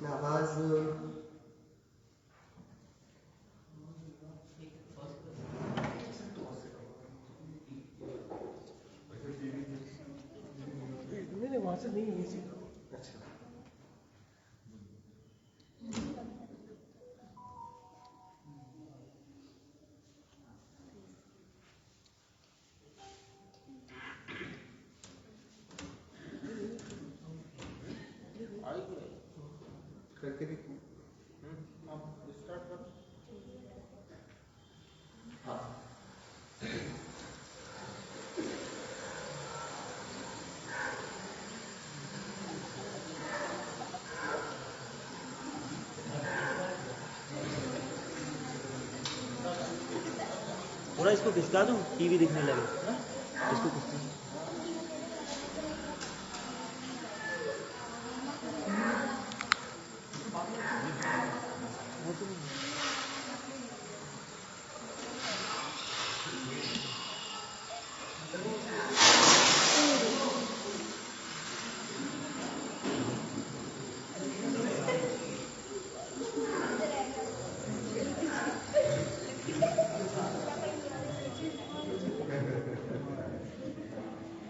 आवाज नहीं वहां से नहीं है। अच्छा करके देखो। स्टार्ट करो। हाँ थोड़ा इसको खिसका दूं, टीवी दिखने लगे। इसको खिसका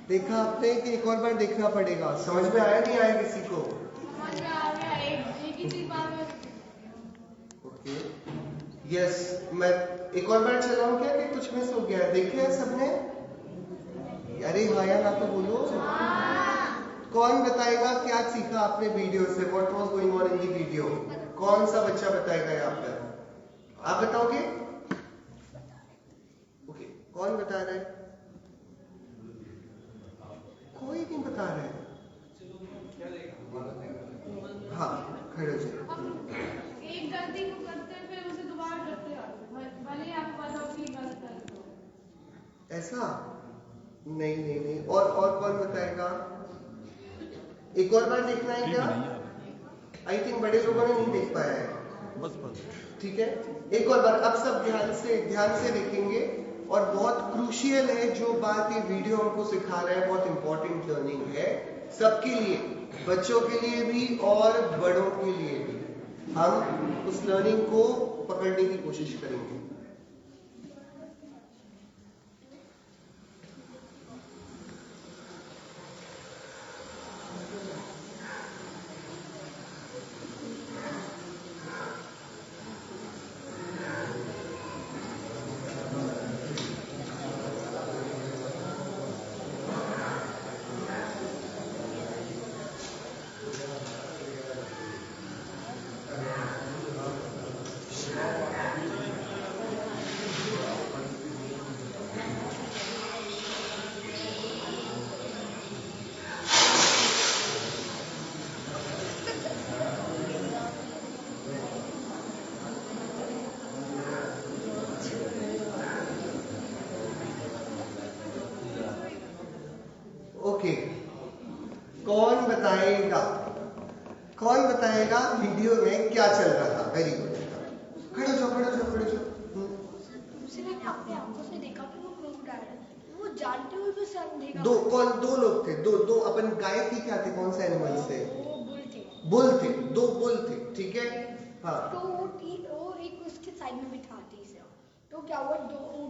देखा आपने कि एक और बार देखना पड़ेगा? समझ में आया नहीं आया किसी को? ओके यस, मैं एक और बार चलाऊं क्या कि कुछ मिस हो गया? देखे हैं सबने? अरे हाँ या ना तो बोलो। कौन बताएगा क्या सीखा आपने वीडियो से? What was going on in the video? कौन सा बच्चा बताएगा यहाँ पर? आप बताओगे? ओके कौन बता रहा है? कोई नहीं बता रहा है। हाँ खड़े हो जाओ। एक गलती को करते हैं फिर उसे दोबारा करते हैं, भले आपको पता हो कि गलत है तो। ऐसा नहीं नहीं नहीं। और कौन बताएगा? एक और बार देखना है क्या? आई थिंक बड़े लोगों ने नहीं देख पाया है। बस ठीक है एक और बार। अब सब ध्यान से देखेंगे। और बहुत क्रूशियल है जो बात ये वीडियो हमको सिखा रहा है, बहुत इंपॉर्टेंट लर्निंग है सबके लिए, बच्चों के लिए भी और बड़ों के लिए भी। हम उस लर्निंग को पकड़ने की कोशिश करेंगे। ओके कौन बताएगा वीडियो में क्या चल रहा था? Very good. खड़े हो जाओ। उसने अपने आंखों से देखा कि वो क्रोकोडाइल है, वो जानते हुए भी समझेगा। दो लोग थे, दो अपन गाय थी, क्या थे, कौन से एनिमल्स थे? वो बुल थे, दो बुल थे, ठीक है। हाँ तो वो एक उसके साइड में बिठा दी इसे। तो क्या हुआ,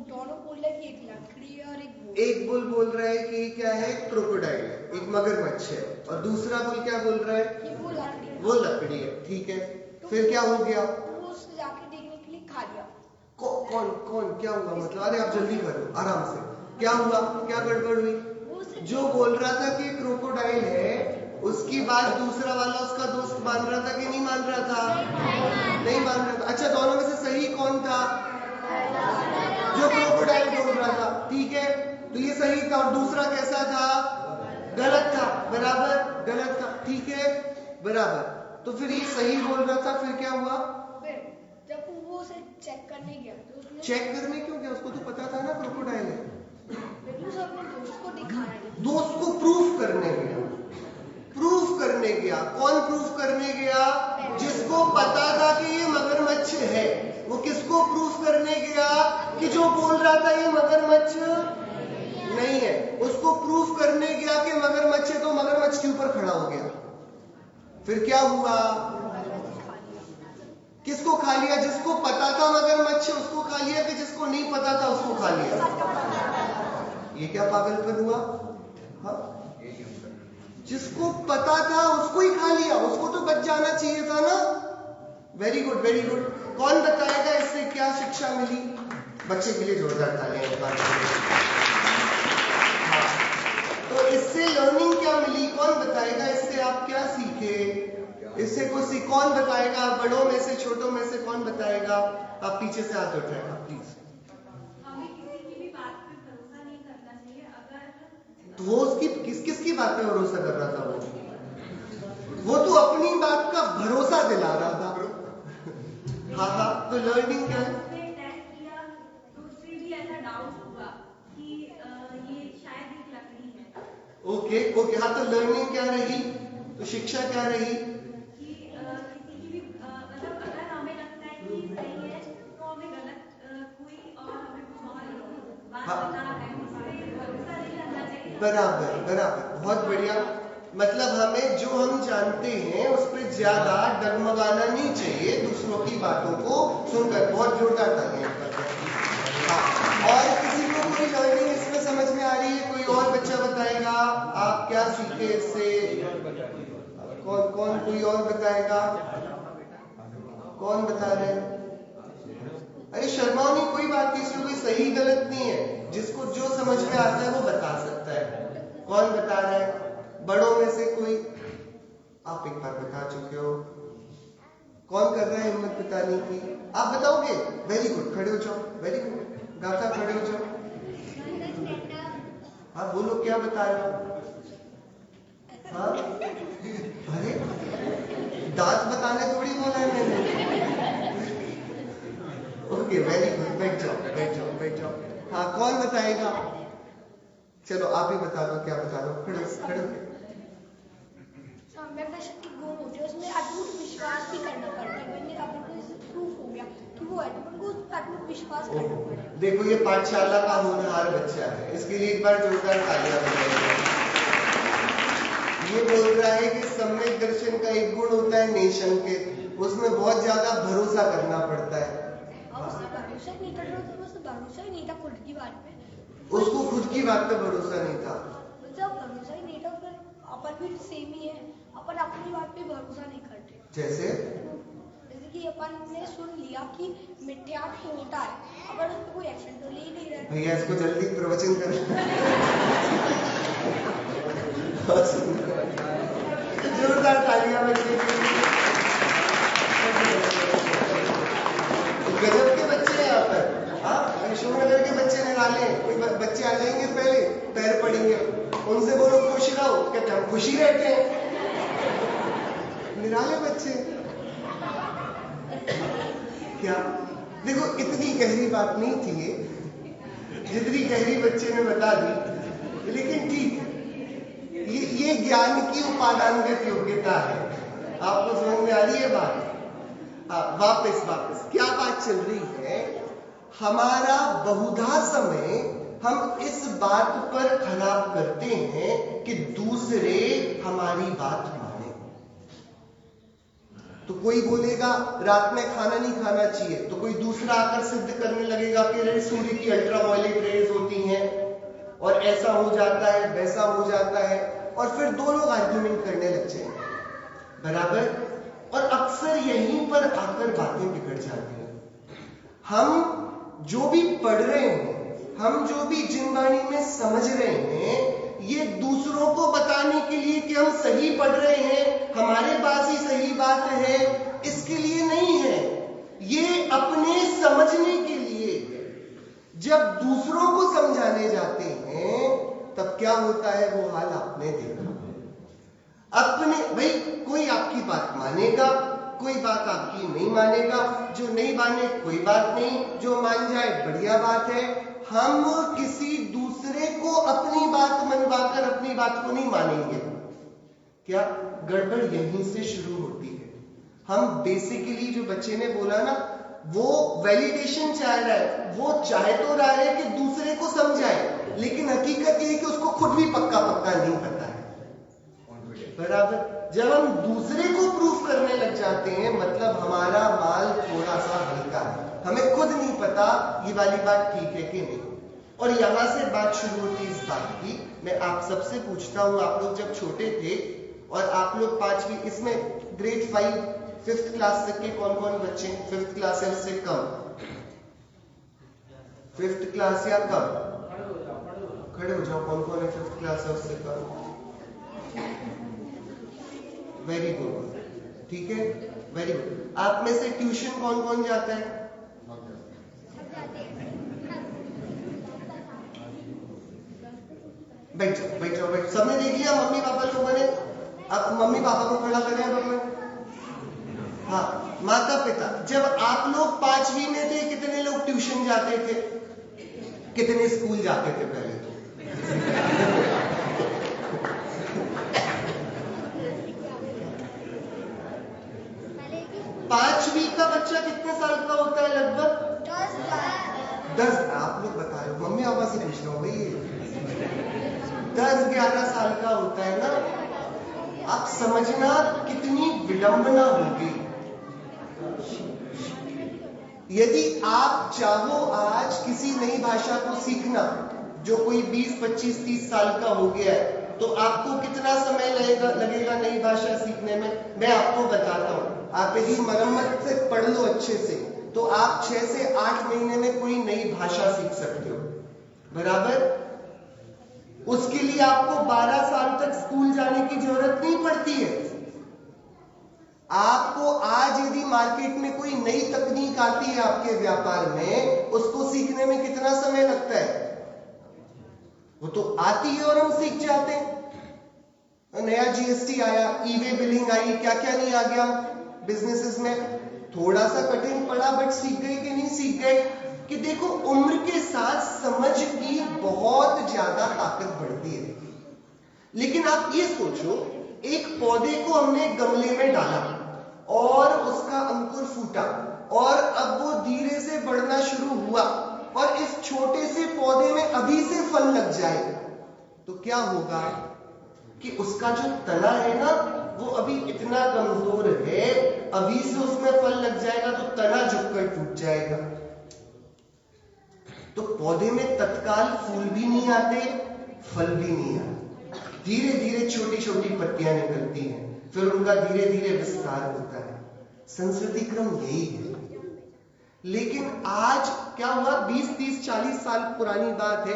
दोनों बोल रहे कि एक लकड़ी और एक बुल बोल रहा है कि क्या है, क्रोकोडाइल है, एक मगरमच्छ है, और दूसरा बुल क्या बोल रहा है कि वो लकड़ी है, ठीक है। तो फिर क्या हो गया? वो उससे जाके देखने के लिए खा गया। कौन क्या हुआ? मतलब अरे आप जल्दी करो, आराम से। क्या हुआ, क्या गड़बड़ हुई? जो बोल रहा था कि क्रोकोडाइल है, उसकी बात दूसरा वाला उसका दोस्त मान रहा था कि नहीं मान रहा था? नहीं मान रहा था। अच्छा दोनों में से सही कौन था? जो क्रोकोडाइल बोल रहा था, ठीक है। तो ये सही था, और दूसरा कैसा था? गलत था, बराबर, गलत था, ठीक है, बराबर। तो फिर ये सही बोल रहा था, फिर क्या हुआ? फिर जब वो उसे चेक करने गया तो उसने चेक करने क्यों गया? उसको तो पता था ना क्रोकोडाइल है। फिर उसे अपने दोस्त को दिखाया, दोस्त को प्रूफ करने गया। कौन प्रूफ करने गया? जिसको पता था कि ये मगरमच्छ है। वो किसको प्रूफ करने गया? कि जो बोल रहा था ये मगरमच्छ नहीं है, उसको प्रूफ करने गया कि मगरमच्छ है, तो मगरमच्छ के ऊपर खड़ा हो गया। फिर क्या हुआ? किसको खा लिया? जिसको पता था मगरमच्छ उसको खा लिया कि जिसको नहीं पता था उसको खा लिया? ये क्या पागलपन हुआ? हाँ, जिसको पता था उसको ही खा लिया, उसको तो बच जाना चाहिए था ना। Very good, very good. कौन बताएगा इससे क्या शिक्षा मिली? बच्चे के लिए जोरदार तालियां एक बार। हाँ, तो इससे लर्निंग क्या मिली? कौन बताएगा इससे आप क्या सीखे? इससे कुछ कौन बताएगा? बड़ों में से, छोटों में से कौन बताएगा? आप पीछे से हाथ उठाएगा प्लीज। हमें किसी की भी बात पे भरोसा नहीं करना चाहिए। अगर तो वो उसकी किसकी बात पे भरोसा कर रहा था? वो तो अपनी बात का भरोसा दिला रहा था। हाँ हाँ, तो लर्निंग क्या है? उसने टेस्ट किया तो उससे भी ऐसा डाउट हुआ कि ये शायद एक लकड़ी है। ओके ओके, हाँ, तो लर्निंग क्या रही? तो शिक्षा क्या रही? कि किसी की भी मतलब अगर हमें लगता है कि सही है तो हमें गलत कोई और हमें कुछ और बात हाँ। बता रहा है उस पर भरोसा नहीं करना चाहिए। बराबर बराबर, बहुत बढ़िया। मतलब हमें जो हम जानते हैं उस पर ज्यादा डगमगाना नहीं चाहिए, दूसरों की बातों को सुनकर। बहुत जोरदार तालियां करते हैं। हाँ, और किसी को कोई लर्निंग इसमें समझ में आ रही है? कोई और बच्चा बताएगा आप क्या सीखे इससे? कौन कौन कोई और बताएगा? कौन बता रहे हैं? अरे शर्माओ नहीं, कोई बात नहीं, इसमें कोई सही गलत नहीं है। जिसको जो समझ में आता है वो बता सकता है। कौन बता रहा है? बड़ों में से कोई? आप एक बार बता चुके हो। कौन कर रहा है हिम्मत बताने की? आप बताओगे? वेरी गुड, खड़े हो जाओ। वेरी गुड, गाथा खड़े हो जाओ। हाँ बोलो, क्या बता रहे हो? हाँ, अरे दांत बताने थोड़ी बोला है मैंने। ओके, वेरी गुड, बैठ जाओ बैठ जाओ बैठ जाओ। हाँ, कौन बताएगा? चलो आप ही बता दो, क्या बता दो? खड़े हो। सम्यक दर्शन की गुण होती है, उसमें अटूट विश्वास भी करना पड़ता है। मैंने अब प्रूफ हो गया कि वो है, तो उनको उस पर अटूट विश्वास करना पड़ेगा। देखो, ये पाठशाला का होनहार बच्चा है, इसके लिए एक बार जोरदार तालियां बजाइए। ये बोल रहा है कि सम्यक दर्शन का एक गुण होता है निशंकित, उसमें बहुत ज्यादा भरोसा करना पड़ता है। अब उसने भरोसा ही नहीं कर रहा था, उसने भरोसा ही नहीं था खुद की बात पे। उसको खुद की बात पे भरोसा नहीं था। जब भरोसा ही नहीं था, फिर अपन भी सेम ही है, अपन अपनी बात पे भरोसा नहीं करते। जैसे कि अपन ने सुन लिया कि मिथ्या होता है, अपन उस पर कोई एक्शन तो ले ही नहीं रहे। भैया इसको जल्दी प्रवचन कर। जोरदार तालियां बजाइए। गजब के बच्चे हैं यहाँ पर। हाँ, अशोकनगर के बच्चे निराले। कोई बच्चे आ जाएंगे पहले पैर पड़ेंगे, उनसे बोलो खुश रहो, कहते हम खुशी रहते हैं। निराले बच्चे। क्या देखो, इतनी गहरी बात नहीं थी ये, जितनी गहरी बच्चे ने बता दी, लेकिन ठीक है, ये ज्ञान की उपादानगत योग्यता है। आपको समझ में आ रही है बात? वापस क्या बात चल रही है? हमारा बहुधा समय हम इस बात पर खराब करते हैं कि दूसरे हमारी बात माने। तो कोई बोलेगा रात में खाना नहीं खाना चाहिए, तो कोई दूसरा आकर सिद्ध करने लगेगा कि सूर्य की अल्ट्रावायलेट रेज होती हैं और ऐसा हो जाता है, वैसा हो जाता है, और फिर दो लोग आर्ग्यूमेंट करने लग जाएंगे। बराबर? और अक्सर यहीं पर आकर बातें बिगड़ जाती हैं। हम जो भी पढ़ रहे हैं, हम जो भी जिनवाणी में समझ रहे हैं, ये दूसरों को बताने के लिए कि हम सही पढ़ रहे हैं, हमारे पास ही सही बात है, इसके लिए नहीं है। ये अपने समझने के लिए। जब दूसरों को समझाने जाते हैं तब क्या होता है, वो हाल आपने देखा। अपने भाई, कोई आपकी बात मानेगा, कोई बात आपकी नहीं मानेगा। जो नहीं माने कोई बात नहीं, जो मान जाए बढ़िया बात है। हम किसी दूसरे को अपनी बात मनवाकर अपनी बात को नहीं मानेंगे। क्या गड़बड़ यहीं से शुरू होती है। हम बेसिकली, जो बच्चे ने बोला ना, वो वैलिडेशन चाह रहा है, वो चाहे तो रहा है कि दूसरे को समझाए, लेकिन हकीकत ये है कि उसको खुद भी पक्का नहीं पता है। बराबर। जब हम दूसरे को प्रूफ करने लग जाते हैं मतलब हमारा माल थोड़ा सा हल्का है, हमें खुद नहीं पता ये वाली बात ठीक है कि नहीं। और यहां से बात शुरू होती है इस बात की। मैं आप सबसे पूछता हूं, आप लोग जब छोटे थे और आप लोग 5वीं, इसमें ग्रेड 5 5th क्लास तक के कौन कौन बच्चे, 5th क्लास या उससे कम, 5th क्लास या कम, खड़े हो जाओ, कौन कौन है 5th क्लास या उससे कम? वेरी गुड, ठीक है, वेरी गुड। आप में से ट्यूशन कौन कौन जाता है? बैठ जाओ, बैठ जाओ, बैठ। सबने देख लिया मम्मी पापा लोगों ने? अब मम्मी पापा को खड़ा करें अब मैं। हाँ, माता पिता, जब आप लोग 5वीं में थे कितने लोग ट्यूशन जाते थे, कितने स्कूल जाते थे पहले? पांचवी का बच्चा कितने साल का होता है लगभग? 10। आप लोग बता रहे हो, मम्मी पापा से पूछ रहा हूँ भाई। 10-11 साल का होता है ना। आप समझना कितनी विडंबना होगी यदि आप चाहो आज किसी नई भाषा को सीखना, जो कोई 20, 25, 30 साल का हो गया है, तो आपको कितना समय लगेगा नई भाषा सीखने में? मैं आपको बताता हूं। आप यदि मरम्मत से पढ़ लो अच्छे से, तो आप 6 से 8 महीने में कोई नई भाषा सीख सकते हो, बराबर। उसके लिए आपको 12 साल तक स्कूल जाने की जरूरत नहीं पड़ती है। आपको आज यदि मार्केट में कोई नई तकनीक आती है आपके व्यापार में, उसको सीखने में कितना समय लगता है? वो तो आती है और हम सीख जाते हैं। नया जीएसटी आया, ई-वे बिलिंग आई, क्या क्या नहीं आ गया बिजनेसेस में। थोड़ा सा कठिन पड़ा बट सीख गए कि नहीं सीख गए? कि देखो, उम्र के साथ समझ की बहुत ज्यादा ताकत बढ़ती है। लेकिन आप ये सोचो, एक पौधे को हमने गमले में डाला और उसका अंकुर फूटा और अब वो धीरे से बढ़ना शुरू हुआ और इस छोटे से पौधे में अभी से फल लग जाए, तो क्या होगा कि उसका जो तना है ना, वो अभी इतना कमजोर है, अभी से उसमें फल लग जाएगा तो तना झुककर टूट जाएगा। तो पौधे में तत्काल फूल भी नहीं आते, फल भी नहीं आते, धीरे धीरे छोटी छोटी पत्तियां निकलती हैं, फिर उनका धीरे धीरे विस्तार होता है। संस्कृति क्रम यही है। लेकिन आज क्या हुआ, 20, 30, 40 साल पुरानी बात है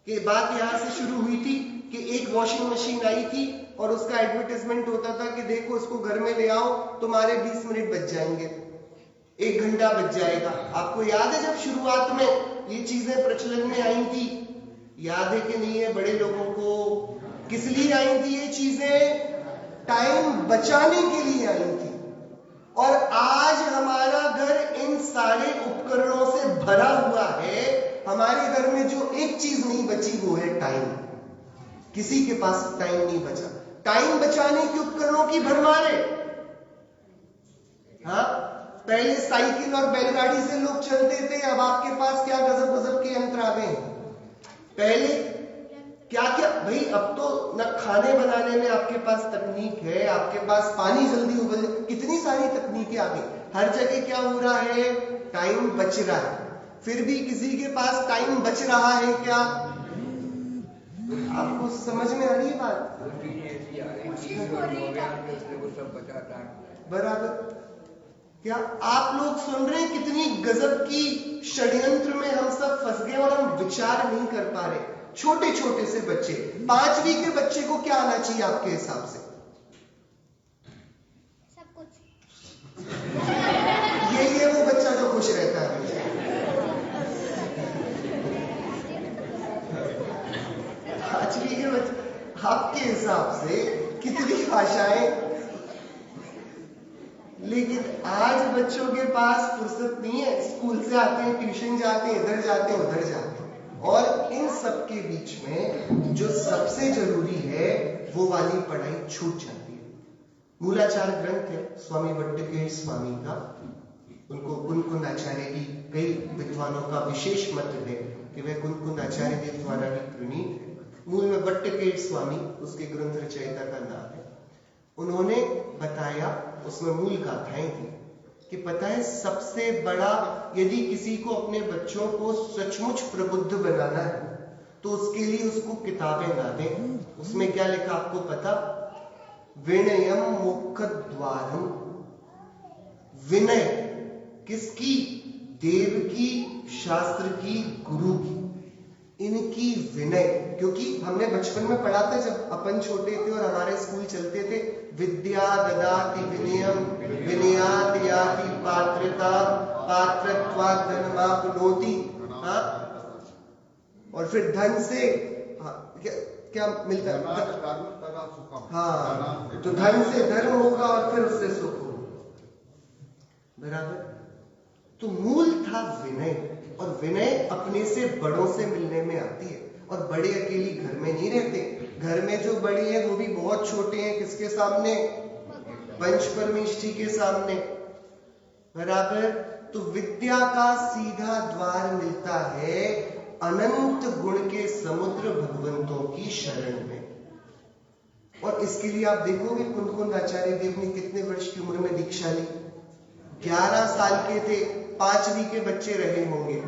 कि बात यहां से शुरू हुई थी कि एक वॉशिंग मशीन आई थी और उसका एडवर्टाइजमेंट होता था कि देखो इसको घर में ले आओ, तुम्हारे 20 मिनट बच जाएंगे, 1 घंटा बच जाएगा। आपको याद है जब शुरुआत में ये चीजें प्रचलन में आई थी? याद है कि नहीं है बड़े लोगों को? किस लिए आई थी ये चीजें? टाइम बचाने के लिए आई थी। और आज हमारा घर इन सारे उपकरणों से भरा हुआ है। हमारे घर में जो एक चीज नहीं बची वो है टाइम। किसी के पास टाइम नहीं बचा। टाइम बचाने के उपकरणों की भरमार है। हाँ, पहले साइकिल और बैलगाड़ी से लोग चलते थे, अब आपके पास क्या गजब गजब के यंत्र आ गए हैं। पहले क्या क्या भाई, अब तो न खाने बनाने में आपके पास तकनीक है, आपके पास पानी जल्दी उबल, कितनी सारी तकनीकें आ गई। हर जगह क्या हो रहा है, टाइम बच रहा है। फिर भी किसी के पास टाइम बच रहा है क्या? आपको समझ में आ रही है बात? बराबर। क्या आप लोग सुन रहे हैं कितनी गजब की षड्यंत्र में हम सब फंस गए और हम विचार नहीं कर पा रहे। छोटे छोटे से बच्चे, 5वीं के बच्चे को क्या आना चाहिए आपके हिसाब से? सब कुछ। ये वो बच्चा जो खुश रहता है। 5वीं के बच्चे आपके हिसाब से कितनी भाषाएं? लेकिन आज बच्चों के पास फुर्सत नहीं है। स्कूल से आते हैं, ट्यूशन जाते हैं, इधर जाते हैं, उधर जाते हैं, और इन सब के बीच में जो सबसे जरूरी है वो वाली पढ़ाई छूट जाती है। मूलाचार ग्रंथ है स्वामी वट्टकेय स्वामी का, उनको कुन आचार्य की, कई विद्वानों का विशेष मत है कि वह कुन आचार्य देव द्वारा ही प्रणीत है। मूल में वट्टकेट स्वामी उसके ग्रंथ रचयिता का नाम है। उन्होंने बताया, उसमें मूल गाथाएं थी कि पता है सबसे बड़ा, यदि किसी को अपने बच्चों को सचमुच प्रबुद्ध बनाना है तो उसके लिए उसको किताबें ना दें। उसमें क्या लिखा आपको पता? विनयम मुखद्वारम। विनय किसकी? देव की, शास्त्र की, गुरु की, इनकी विनय। क्योंकि हमने बचपन में पढ़ा था जब अपन छोटे थे और हमारे स्कूल चलते थे, विद्या ददाति विनयम विनयात याति पात्रता पात्रत्वात् धनमाप्नोति। हाँ, और फिर धन से क्या मिलता है? हाँ, तो धन से धर्म होगा और फिर उससे सुख होगा। बराबर। तो मूल था विनय, और विनय अपने से बड़ों से मिलने में आती है। और बड़े अकेली घर में नहीं रहते, घर में जो बड़े हैं वो भी बहुत छोटे हैं। किसके सामने? पंच परमेष्ठी के सामने। बराबर। तो विद्या का सीधा द्वार मिलता है अनंत गुण के समुद्र भगवंतों की शरण में। और इसके लिए आप देखोगे कुंद आचार्य देव ने कितने वर्ष की उम्र में दीक्षा ली? 11 साल के थे, 5वीं के बच्चे रहे होंगे।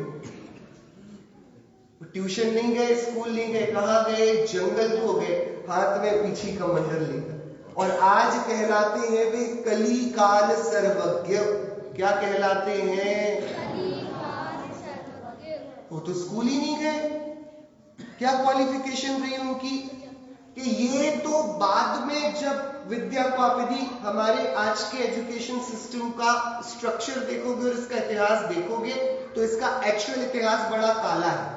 ट्यूशन नहीं गए, स्कूल नहीं गए, कहां गए? जंगल को गए, हाथ में पीछी कमंडल लेकर। और आज कहलाते हैं वे कली काल सर्वज्ञ। क्या कहलाते हैं? वो तो स्कूल ही नहीं गए। क्या क्वालिफिकेशन रही उनकी? कि ये तो बाद में जब विद्या का विधि, हमारे आज के एजुकेशन सिस्टम का स्ट्रक्चर देखोगे और इसका इतिहास देखोगे तो इसका एक्चुअल इतिहास बड़ा काला है।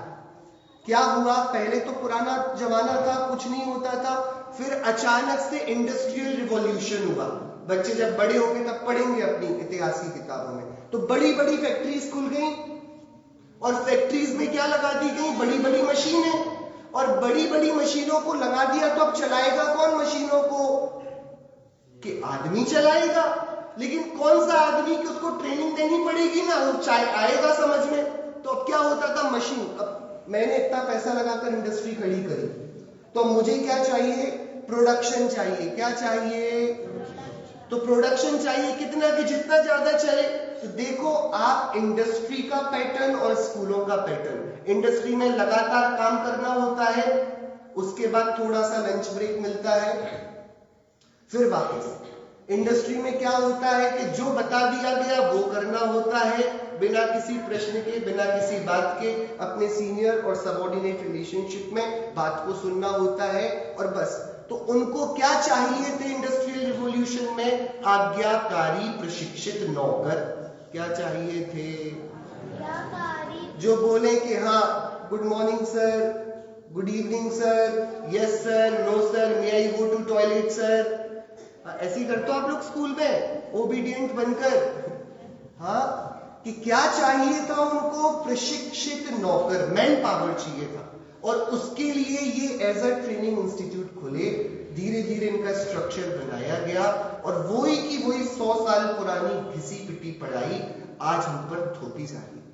क्या हुआ? पहले तो पुराना जमाना था, कुछ नहीं होता था। फिर अचानक से इंडस्ट्रियल रिवॉल्यूशन हुआ। बच्चे जब बड़े हो गए तब पढ़ेंगे अपनी इतिहास की किताबों में, तो बड़ी बड़ी फैक्ट्रीज खुल गई और फैक्ट्रीज में क्या लगा दी गई? बड़ी बड़ी मशीनें। और बड़ी बड़ी मशीनों को लगा दिया तो अब चलाएगा कौन मशीनों को? कि आदमी चलाएगा। लेकिन कौन सा आदमी? कि उसको ट्रेनिंग देनी पड़ेगी ना, वो आएगा समझ में। तो अब क्या होता था? मशीन। अब मैंने इतना पैसा लगाकर इंडस्ट्री खड़ी करी, तो मुझे क्या चाहिए? प्रोडक्शन चाहिए। क्या चाहिए? तो प्रोडक्शन चाहिए कितना? कि जितना ज्यादा चले। तो देखो आप इंडस्ट्री का पैटर्न और स्कूलों का पैटर्न। इंडस्ट्री में लगातार काम करना होता है, उसके बाद थोड़ा सा लंच ब्रेक मिलता है, फिर वापस। इंडस्ट्री में क्या होता है कि जो बता दिया गया वो करना होता है, बिना किसी प्रश्न के, बिना किसी बात के। अपने सीनियर और सबऑर्डिनेट रिलेशनशिप में बात को सुनना होता है और बस। तो उनको क्या चाहिए थे इंडस्ट्रियल रिवॉल्यूशन में? आज्ञाकारी प्रशिक्षित नौकर। क्या चाहिए थे? जो बोले कि हाँ good morning sir, good evening sir, yes sir, no sir, may I go to toilet sir. ऐसे ही करते हो आप लोग स्कूल में ओबीडियंट बनकर। हाँ, कि क्या चाहिए था उनको? प्रशिक्षित नौकर, मैन पावर चाहिए था। और उसके लिए ये एज अ ट्रेनिंग इंस्टीट्यूट खुले। धीरे धीरे इनका स्ट्रक्चर बनाया गया और वही की वही 100 साल पुरानी घिसी पिटी पढ़ाई आज हम पर थोपी जा रही है।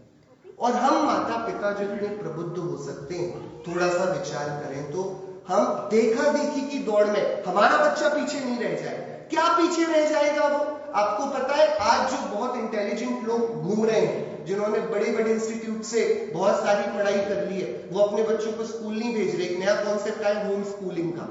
और हम माता पिता जो इतने प्रबुद्ध हो सकते हैं, थोड़ा सा विचार करें तो हम देखा देखी की दौड़ में हमारा बच्चा पीछे नहीं रह जाए। क्या पीछे रह जाएगा वो? आपको पता है आज जो बहुत इंटेलिजेंट लोग घूम रहे हैं, जिन्होंने बड़े बड़े इंस्टीट्यूट से बहुत सारी पढ़ाई कर ली है, वो अपने बच्चों को स्कूल नहीं भेज रहे। एक नया कॉन्सेप्ट है होम स्कूलिंग का।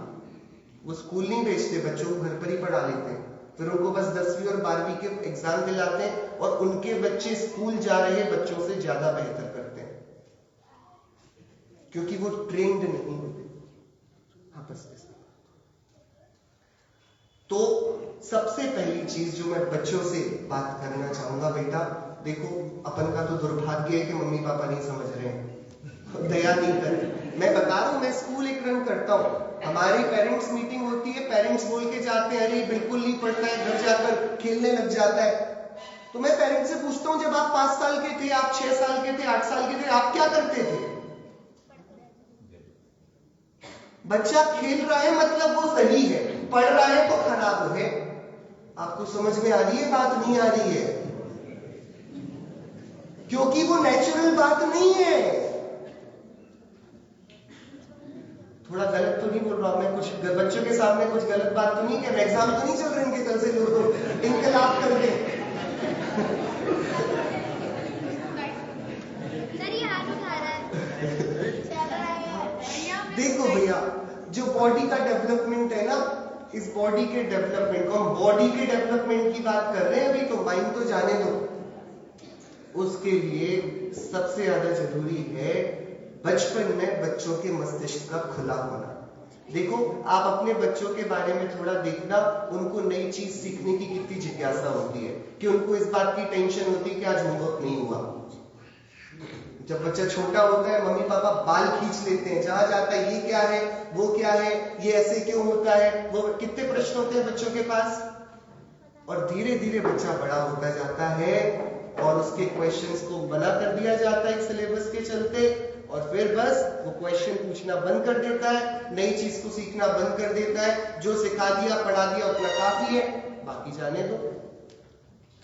वो स्कूल नहीं भेजते, बच्चों को घर पर ही पढ़ा लेते हैं। फिर उनको बस 10वीं और 12वीं के एग्जाम दिलाते हैं और उनके बच्चे स्कूल जा रहे बच्चों से ज्यादा बेहतर करते हैं, क्योंकि वो ट्रेंड नहीं होते आपस में। तो सबसे पहली चीज जो मैं बच्चों से बात करना चाहूंगा, बेटा देखो अपन का तो दुर्भाग्य है कि मम्मी पापा नहीं समझ रहे हैं, दया नहीं कर रहे। मैं बता रहा हूं, मैं स्कूल एक रन करता हूं, हमारी पेरेंट्स मीटिंग होती है, पेरेंट्स बोल के जाते हैं अरे बिल्कुल नहीं पढ़ता है, घर जाकर खेलने लग जाता है। तो मैं पेरेंट्स से पूछता हूं जब आप 5 साल के थे, आप 6 साल के थे, 8 साल के थे, आप क्या करते थे? बच्चा खेल रहा है मतलब वो सही है, पढ़ रहा है तो खराब है। आपको समझ में आ रही है बात? नहीं आ रही है, क्योंकि वो नेचुरल बात नहीं है। थोड़ा गलत तो नहीं बोल रहा हूँ मैं, कुछ बच्चों के सामने कुछ गलत बात तो नहीं कह रहा, एग्जाम तो नहीं चल रहे इनके, कल से लोग इनकलाब कर दे। देखो भैया, जो बॉडी का डेवलपमेंट है ना, इस बॉडी के डेवलपमेंट को हम बॉडी के डेवलपमेंट की बात कर रहे हैं अभी, तो माइंड तो जाने दो। उसके लिए सबसे ज्यादा जरूरी है बचपन में बच्चों के मस्तिष्क का खुला होना। देखो, आप अपने बच्चों के बारे में थोड़ा देखना, उनको नई चीज सीखने की कितनी जिज्ञासा होती है, कि उनको इस बात की टेंशन होती है कि आज होमवर्क नहीं हुआ। जब बच्चा छोटा होता है, मम्मी पापा बाल खींच लेते हैं, जहां जाता है ये क्या है, वो क्या है, ये ऐसे क्यों होता है, वो कितने प्रश्न होते हैं बच्चों के पास। और धीरे धीरे बच्चा बड़ा होता जाता है और उसके क्वेश्चंस को मना कर दिया जाता है सिलेबस के चलते, और फिर बस वो क्वेश्चन पूछना बंद कर देता है, नई चीज को सीखना बंद कर देता है, जो सिखा दिया पढ़ा दिया उतना काफी है, बाकी जाने दो।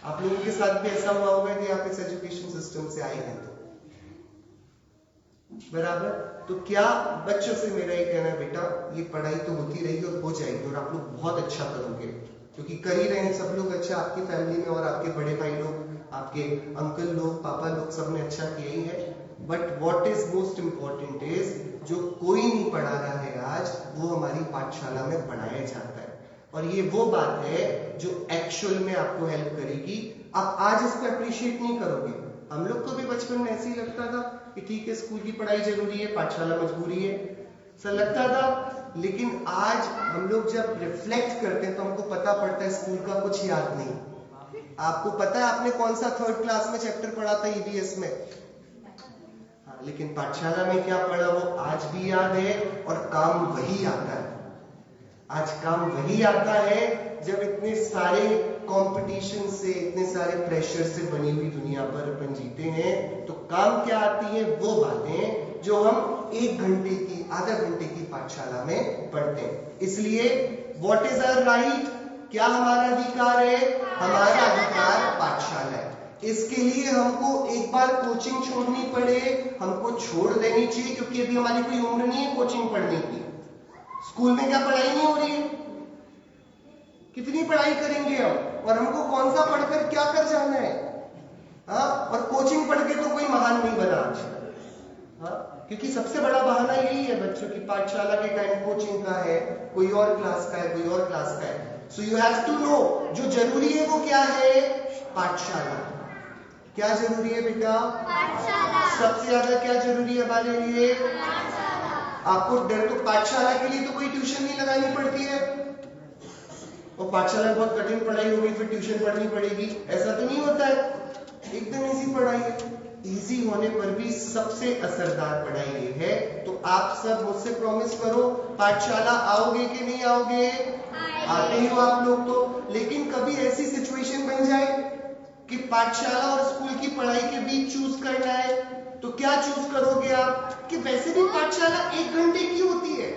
आप लोगों के साथ भी ऐसा हुआ होगा कि आप इस एजुकेशन सिस्टम से आए हैं तो बराबर। तो क्या बच्चों से मेरा ये कहना है, बेटा ये पढ़ाई तो होती रहेगी और हो जाएगी, और आप लोग बहुत अच्छा करोगे, क्योंकि कर ही रहे हैं सब लोग अच्छा आपकी फैमिली में, और आपके बड़े भाई लोग, आपके अंकल लोग, पापा लोग, सबने अच्छा किया ही है। But what is most important is, जो कोई नहीं पढ़ा रहा है आज, वो हमारी पाठशाला में पढ़ाया जाता है, और ये वो बात है जो एक्चुअल में आपको हेल्प करेगी। आप आज इसको अप्रिशिएट नहीं करोगे। हम लोग को भी बचपन में ऐसे ही लगता था कि ठीक है स्कूल की पढ़ाई जरूरी है, पाठशाला मजबूरी है, ऐसा लगता था। लेकिन आज हम लोग जब रिफ्लेक्ट करते हैं तो हमको पता पड़ता है स्कूल का कुछ याद नहीं। आपको पता है आपने कौन सा 3rd क्लास में चैप्टर पढ़ा था ईवीएस में, हाँ, लेकिन पाठशाला में क्या पढ़ा वो आज भी याद है, और काम वही आता है। आज काम वही आता है जब इतने सारे कंपटीशन से, इतने सारे प्रेशर से बनी हुई दुनिया पर अपन जीते हैं, तो काम क्या आती है, वो बातें जो हम 1 घंटे की, आधा घंटे की पाठशाला में पढ़ते हैं। इसलिए व्हाट इज आवर राइट, क्या हमारा अधिकार है, हमारा अधिकार पाठशाला है। इसके लिए हमको एक बार कोचिंग छोड़नी पड़े, हमको छोड़ देनी चाहिए, क्योंकि अभी हमारी कोई उम्र नहीं है कोचिंग पढ़ने की। स्कूल में क्या पढ़ाई नहीं हो रही है, कितनी पढ़ाई करेंगे हम, और हमको कौन सा पढ़कर क्या कर जाना है, हाँ? और कोचिंग पढ़ के तो कोई महान नहीं बना आज, हाँ? क्योंकि सबसे बड़ा बहाना यही है बच्चों की, पाठशाला के टाइम कोचिंग का है, कोई और क्लास का है, कोई और क्लास का है। So you have to know, जो जरूरी है वो क्या है, पाठशाला। क्या जरूरी है बेटा, पाठशाला। सबसे ज्यादा क्या जरूरी है हमारे लिए, आपको डर तो पाठशाला के लिए तो कोई ट्यूशन नहीं लगानी पड़ती है, और पाठशाला में बहुत कठिन पढ़ाई होगी फिर ट्यूशन पढ़नी पड़ेगी, ऐसा तो नहीं होता है। एकदम इजी पढ़ाई है। इजी होने पर भी सबसे असरदार पढ़ाई ये है। तो आप सब मुझसे प्रॉमिस करो, पाठशाला आओगे कि नहीं आओगे, आते ही हो आप लोग तो। लेकिन कभी ऐसी सिचुएशन बन जाए कि पाठशाला और स्कूल की पढ़ाई के बीच चूज करना है, तो क्या चूज करोगे आप, कि वैसे भी पाठशाला 1 घंटे की होती है,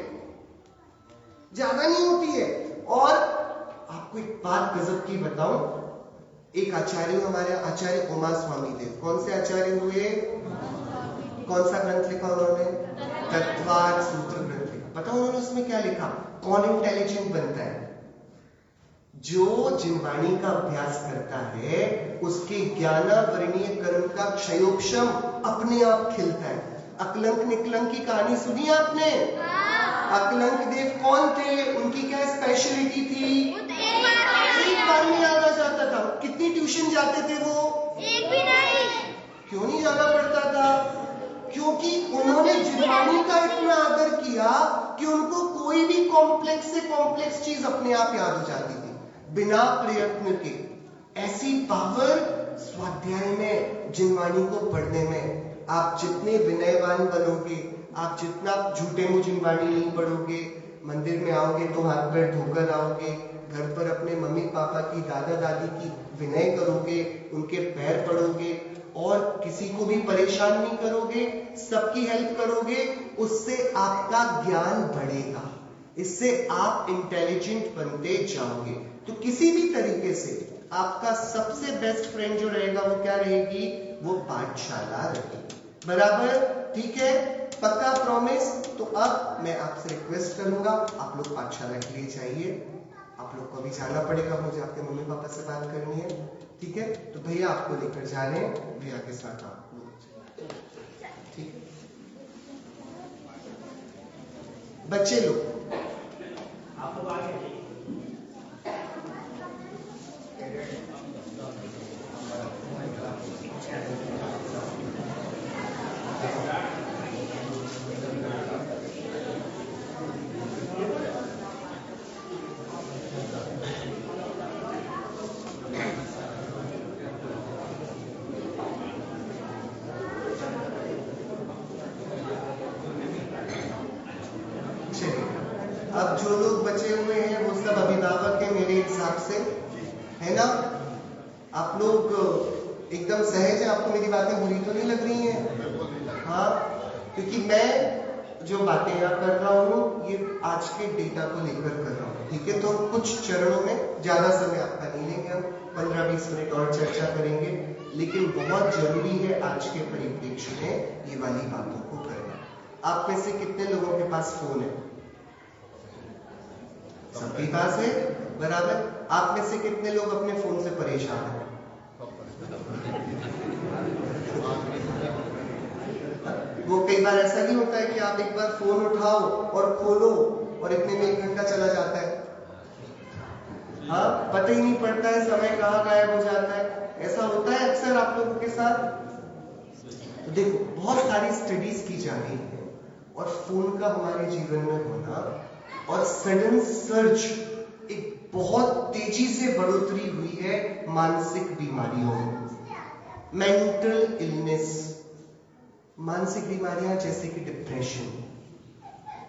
ज्यादा नहीं होती है। और आपको एक बात गजब की बताऊं, एक आचार्य, हमारे आचार्य उमा स्वामी देव, कौन से आचार्य हुए, कौन सा ग्रंथ लिखा उन्होंने, तत्वार्थ सूत्र ग्रंथ लिखा। पता उन्होंने उसमें क्या लिखा, कौन इंटेलिजेंट बनता है, जो जिनवाणी का अभ्यास करता है उसके ज्ञानावरणीय कर्म का क्षयोक्षम अपने आप खिलता है। अकलंक निकलंक की कहानी सुनी आपने, अकलंक देव कौन थे, उनकी क्या स्पेशलिटी थी, एक बार में याद आ जाता था। कितनी ट्यूशन जाते थे वो, एक भी नहीं। क्यों नहीं जाना पड़ता था, क्योंकि उन्होंने जिनवाणी का इतना आदर किया कि उनको कोई भी कॉम्प्लेक्स से कॉम्प्लेक्स चीज अपने आप याद हो जाती थी बिना प्रयत्न के। ऐसी पावर स्वाध्याय में, जिनवाणी को पढ़ने में। आप जितने विनयवान बनोगे, आप जितना झूठे मुंह जिनवाणी नहीं पढ़ोगे, मंदिर में आओगे तो हाथ पैर धोकर आओगे, घर पर अपने मम्मी पापा की, दादा दादी की विनय करोगे, उनके पैर पड़ोगे और किसी को भी परेशान नहीं करोगे, सबकी हेल्प करोगे, उससे आपका ज्ञान बढ़ेगा, इससे आप इंटेलिजेंट बनते जाओगे। तो किसी भी तरीके से आपका सबसे बेस्ट फ्रेंड जो रहेगा वो क्या रहेगी, वो पाठशाला रहेगी। बराबर, ठीक है। पक्का प्रॉमिस? तो अब मैं आपसे रिक्वेस्ट करूंगा, आप लोग पाठशाला के लिए जाइए। आप लोग को अभी जाना पड़ेगा, मुझे आपके मम्मी पापा से बात करनी है, ठीक है? तो भैया आपको लेकर जा रहे हैं, भैया के साथ आप लोग, ठीक है? बच्चे लोग आप लोग आगे अब जो लोग बचे हुए हैं वो सब अभिभावक हैं मेरे हिसाब से, है ना? आप लोग एकदम सहज है, आपको मेरी बातें बुरी तो नहीं लग रही हैं? हाँ, क्योंकि मैं जो बातें यहाँ कर रहा हूँ ये आज के डेटा को लेकर कर रहा हूँ, ठीक है? तो कुछ चरणों में ज्यादा समय आपका नहीं लेंगे, हम 15-20 मिनट और चर्चा करेंगे, लेकिन बहुत जरूरी है आज के परिप्रेक्ष्य में ये वाली बातों को करना। आप में से कितने लोगों के पास फोन है? सबके पास है, बराबर। आप में से कितने लोग अपने फोन से परेशान हैं? वो कई बार ऐसा नहीं होता है कि आप एक बार फोन उठाओ और खोलो और इतने में 1 घंटा चला जाता है, हाँ, पता ही नहीं पड़ता है समय कहाँ गायब हो जाता है। ऐसा होता है अक्सर आप लोगों के साथ। तो देखो, बहुत सारी स्टडीज की जा रही है और फोन का हमारे जीवन में होना और सडन सर्ज, एक बहुत तेजी से बढ़ोतरी हुई है मानसिक बीमारियों में, मेंटल इलनेस, मानसिक बीमारियां जैसे कि डिप्रेशन,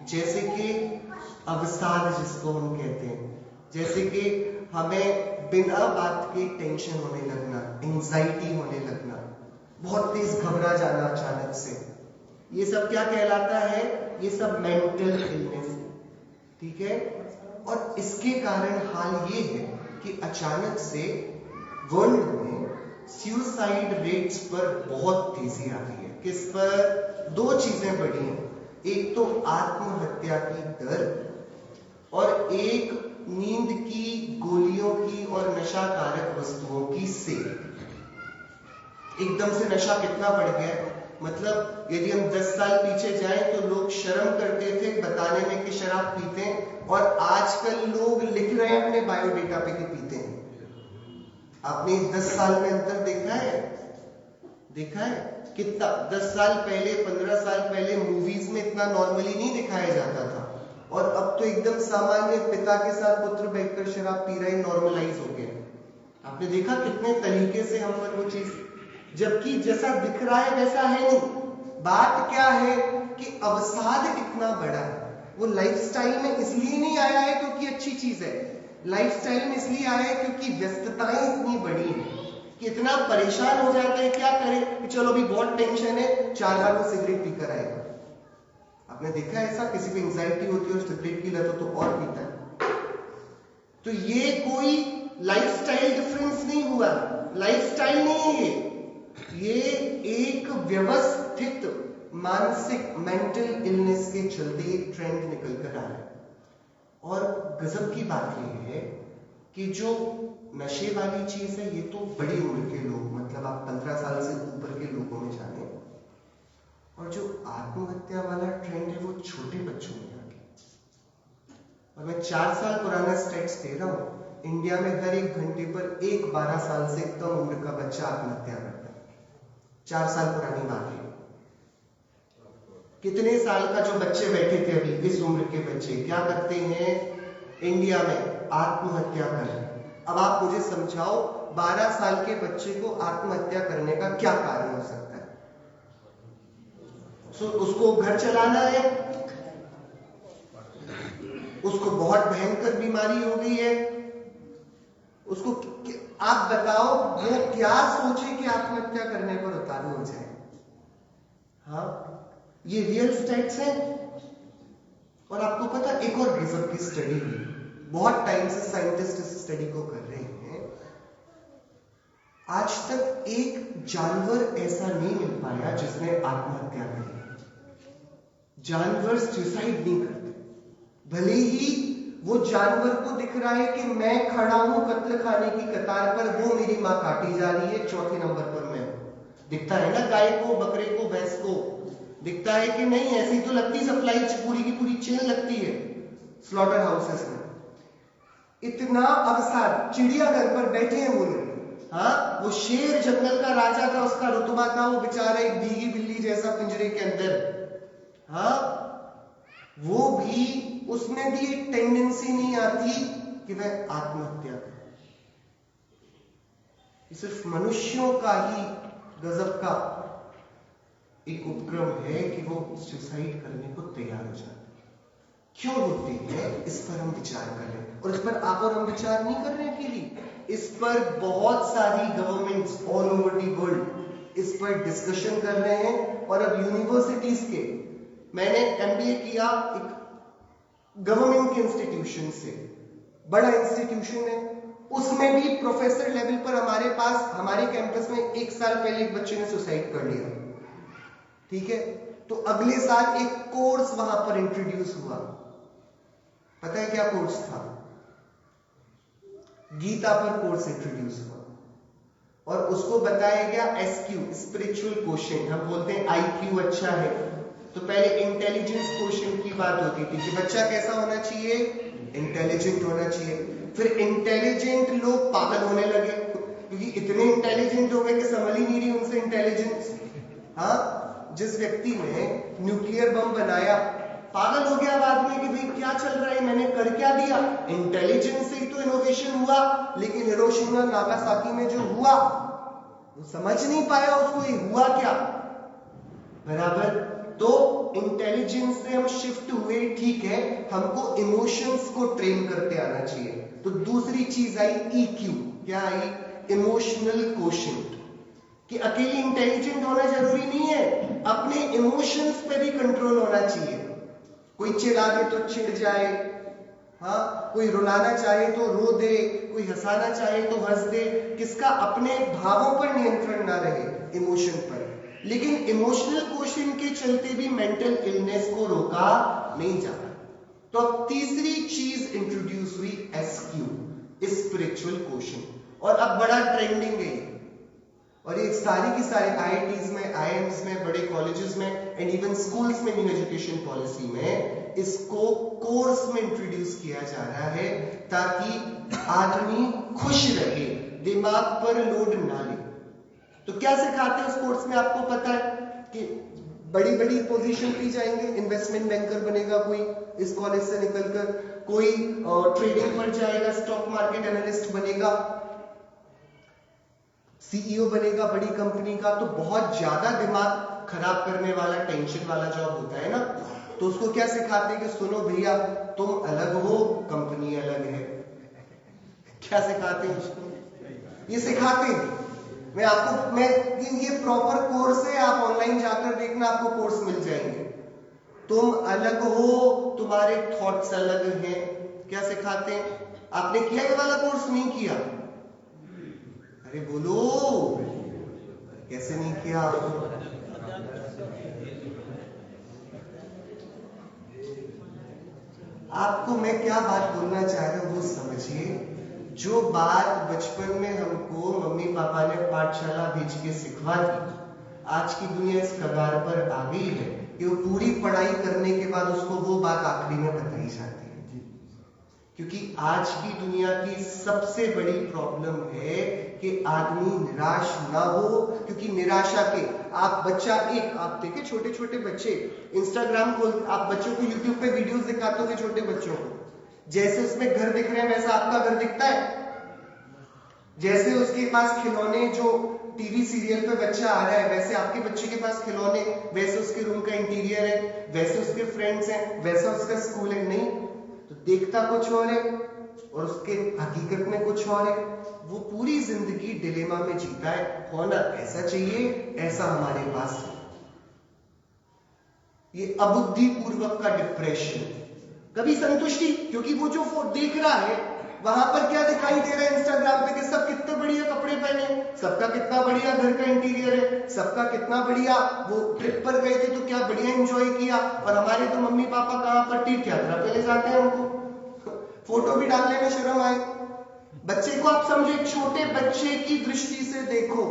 जैसे कि अवसाद जिसको हम कहते हैं, जैसे कि हमें बिना बात के टेंशन होने लगना, एंजाइटी होने लगना, बहुत तेज घबरा जाना अचानक से, ये सब क्या कहलाता है? ये सब मेंटल इलनेस, ठीक है? और इसके कारण हाल ये है कि अचानक से वर्ल्ड में सुसाइड रेट्स पर बहुत तेजी आ रही है। किस पर? 2 चीजें बढ़ी हैं, एक तो आत्महत्या की दर और एक नींद की गोलियों की और नशाकारक वस्तुओं की सेल। एकदम से नशा कितना बढ़ गया है, मतलब यदि हम 10 साल पीछे जाएं तो लोग शर्म करते थे बताने में कि शराब पीते हैं, और आजकल लोग लिख रहे हैं अपने बायोडेटा पे कि पीते हैं। आपने 10 साल में अंतर देखा है? देखा है कितना? 10 साल पहले, 15 साल पहले मूवीज में इतना नॉर्मली नहीं दिखाया जाता था, और अब तो एकदम सामान्य पिता के साथ पुत्र बैठकर शराब पी रहे, नॉर्मलाइज हो गया। आपने देखा कितने तरीके से हम पर वो चीज, जबकि जैसा दिख रहा है वैसा है नहीं। बात क्या है कि अवसाद इतना बड़ा है, वो लाइफस्टाइल में इसलिए नहीं आया है क्योंकि अच्छी चीज है, लाइफस्टाइल में इसलिए आया है क्योंकि व्यस्तताएं इतनी बड़ी हैं कि इतना परेशान हो जाते हैं, क्या करें कि चलो अभी बहुत टेंशन है, 4 बार तो सिगरेट पीकर आएगा। आपने देखा है ऐसा? किसी को एंजाइटी होती है और सिगरेट की लत हो तो और पीता है। तो ये कोई लाइफस्टाइल डिफरेंस नहीं हुआ, लाइफस्टाइल नहीं है ये एक व्यवस्थित मानसिक मेंटल इलनेस के चलते एक ट्रेंड निकल कर आ रहा है। और गजब की बात यह है कि जो नशे वाली चीज है ये तो बड़ी उम्र के लोग, मतलब आप 15 साल से ऊपर के लोगों में जाने, और जो आत्महत्या वाला ट्रेंड है वो छोटे बच्चों में आ गया। और मैं 4 साल पुराना स्टेट्स दे रहा हूं, इंडिया में हर 1 घंटे पर एक 12 साल से कम उम्र का बच्चा आत्महत्या करता है। 4 साल पुरानी बात है। कितने साल का जो बच्चे बैठे थे अभी, इस उम्र के बच्चे क्या करते हैं इंडिया में? आत्महत्या कर रहे हैं। अब आप मुझे समझाओ 12 साल के बच्चे को आत्महत्या करने का क्या कारण हो सकता है? उसको घर चलाना है, उसको बहुत भयंकर बीमारी हो गई है, उसको आप बताओ वो क्या सोचे कि आत्महत्या करने पर उतारू हो जाए? हाँ, ये रियल स्टेट्स हैं। और आपको पता एक और गजब की स्टडी हुई, बहुत टाइम से साइंटिस्ट इस स्टडी को कर रहे हैं, आज तक एक जानवर ऐसा नहीं मिल पाया जिसने आत्महत्या करी। जानवर सुसाइड नहीं करते, भले ही वो जानवर को दिख रहा है कि मैं खड़ा हूं कत्ल खाने की कतार पर, वो मेरी मां काटी जा रही है, चौथे नंबर पर मैं हूं। दिखता है ना गाय को, बकरे को, भैंस को, दिखता है कि नहीं? ऐसी तो लगती सप्लाई पूरी की पूरी चेन लगती है स्लॉटर हाउसेस में। इतना अवसाद, चिड़ियाघर पर बैठे हैं वो लोग। हाँ, वो शेर जंगल का राजा था, उसका रुतबा था, वो बेचारा एक भीगी बिल्ली जैसा पिंजरे के अंदर। हाँ, वो भी, उसमें भी एक टेंडेंसी नहीं आती कि वह आत्महत्या करे। सिर्फ मनुष्यों का ही गजब का एक उपक्रम है कि वो सुसाइड करने को तैयार हो जाते। क्यों होते हैं, इस पर हम विचार कर रहे हैं, और इस पर आप और हम विचार नहीं कर रहे हैं अकेली, इस पर बहुत सारी governments all over the world इस पर डिस्कशन कर रहे हैं। और अब यूनिवर्सिटीज के, मैंने एमबीए किया एक गवर्नमेंट के इंस्टीट्यूशन से, बड़ा इंस्टीट्यूशन है, उसमें भी प्रोफेसर लेवल पर हमारे पास, हमारे कैंपस में 1 साल पहले एक बच्चे ने सुसाइड कर लिया। ठीक है, तो अगले साल एक कोर्स वहां पर इंट्रोड्यूस हुआ। पता है क्या कोर्स था? गीता पर कोर्स इंट्रोड्यूस हुआ, और उसको बताया गया एसक्यू, स्पिरिचुअल क्वोशिएंट। हम बोलते हैं आईक्यू अच्छा है, तो पहले इंटेलिजेंस क्वोशिएंट की बात होती थी कि बच्चा कैसा होना चाहिए, इंटेलिजेंट होना चाहिए। फिर इंटेलिजेंट लोग पागल होने लगे, क्योंकि इतने इंटेलिजेंट हो गए कि समझ ही नहीं रही उनसे इंटेलिजेंस। हाँ, जिस व्यक्ति ने न्यूक्लियर बम बनाया, पागल हो गया बाद में कि भाई क्या चल रहा है, मैंने कर क्या दिया? इंटेलिजेंस से ही तो इनोवेशन हुआ, लेकिन हिरोशिमा नागासाकी में जो हुआ वो समझ नहीं पाया उसको ये हुआ क्या। बराबर, तो इंटेलिजेंस से हम शिफ्ट हुए, ठीक है, हमको इमोशंस को ट्रेन करते आना चाहिए। तो दूसरी चीज आई EQ, क्या आई? इमोशनल क्वोशिएंट, कि अकेली इंटेलिजेंट होना जरूरी नहीं है, अपने इमोशंस पे भी कंट्रोल होना चाहिए। कोई चिढ़ा दे तो चिढ़ जाए, हाँ, कोई रुलाना चाहे तो रो दे, कोई हंसाना चाहे तो हंस दे, किसका अपने भावों पर नियंत्रण ना रहे, इमोशन पर। लेकिन इमोशनल क्वोशिएंट के चलते भी मेंटल इलनेस को रोका नहीं जाता। तो अब तीसरी चीज इंट्रोड्यूस हुई SQ, स्पिरिचुअल क्वोशिएंट, और अब बड़ा ट्रेंडिंग है, और ये सारी की सारी IITs में, IIMs में, बड़े कॉलेजेस में एंड इवन स्कूल्स में न्यू एजुकेशन पॉलिसी में इसको कोर्स में इंट्रोड्यूस किया जा रहा है, ताकि आदमी खुश रहे, दिमाग पर लोड ना ले। तो क्या सिखाते हैं उस कोर्स में? आपको पता है कि बड़ी बड़ी पोजीशन पे जाएंगे, इन्वेस्टमेंट बैंकर बनेगा कोई इस कॉलेज से निकलकर, कोई ट्रेडिंग पर जाएगा, स्टॉक मार्केट एनालिस्ट बनेगा, CEO बनेगा बड़ी कंपनी का। तो बहुत ज्यादा दिमाग खराब करने वाला, टेंशन वाला जॉब होता है ना, तो उसको क्या सिखाते हैं कि सुनो भैया, तुम अलग हो, कंपनी अलग है। क्या सिखाते हैं उसको? ये सिखाते हैं। ये प्रॉपर कोर्स है, आप ऑनलाइन जाकर देखना, आपको कोर्स मिल जाएंगे। तुम अलग हो, तुम्हारे थॉट्स अलग हैं। क्या सिखाते हैं? आपने किया ये वाला कोर्स? नहीं किया? अरे बोलो, कैसे नहीं किया? आपको मैं क्या बात बोलना चाह रहा हूं वो समझिए। जो बात बचपन में हमको मम्मी पापा ने पाठशाला भेज के सिखवा दी, आज की दुनिया इस कगार पर आ गई है कि वो पूरी पढ़ाई करने के बाद उसको वो बात आखिरी में बताई जाती है। क्योंकि आज की दुनिया की सबसे बड़ी प्रॉब्लम है कि आदमी निराश ना हो, क्योंकि निराशा के आप देखे छोटे छोटे बच्चे इंस्टाग्राम खोल, आप बच्चों को यूट्यूब पे वीडियोस दिखाते हो छोटे बच्चों को, जैसे उसमें घर दिख रहे हैं वैसा आपका घर दिखता है। जैसे उसके पास खिलौने, जो टीवी सीरियल पे बच्चा आ रहा है, वैसे आपके बच्चे के पास खिलौने, वैसे उसके रूम का इंटीरियर है, वैसे उसके फ्रेंड्स हैं, वैसा उसका स्कूल है। नहीं, तो देखता कुछ और है और उसके हकीकत में कुछ और है। वो पूरी जिंदगी डिलेमा में जीता है, होना ऐसा चाहिए, ऐसा हमारे पास है। ये अबुद्धि पूर्वक का डिप्रेशन, कभी संतुष्टि, क्योंकि वो जो देख रहा है वहां पर क्या दिखाई दे रहा है इंस्टाग्राम पे कि सब कितने बढ़िया कपड़े पहने, सबका कितना बढ़िया घर का इंटीरियर है, सबका कितना बढ़िया वो ट्रिप पर गए थे तो क्या बढ़िया एंजॉय किया, और हमारे तो मम्मी पापा कहां पर तीर्थ यात्रा पे ले जाते हैं हमको, फोटो भी डालने में शर्म आए। बच्चे को आप समझो, एक छोटे बच्चे की दृष्टि से देखो,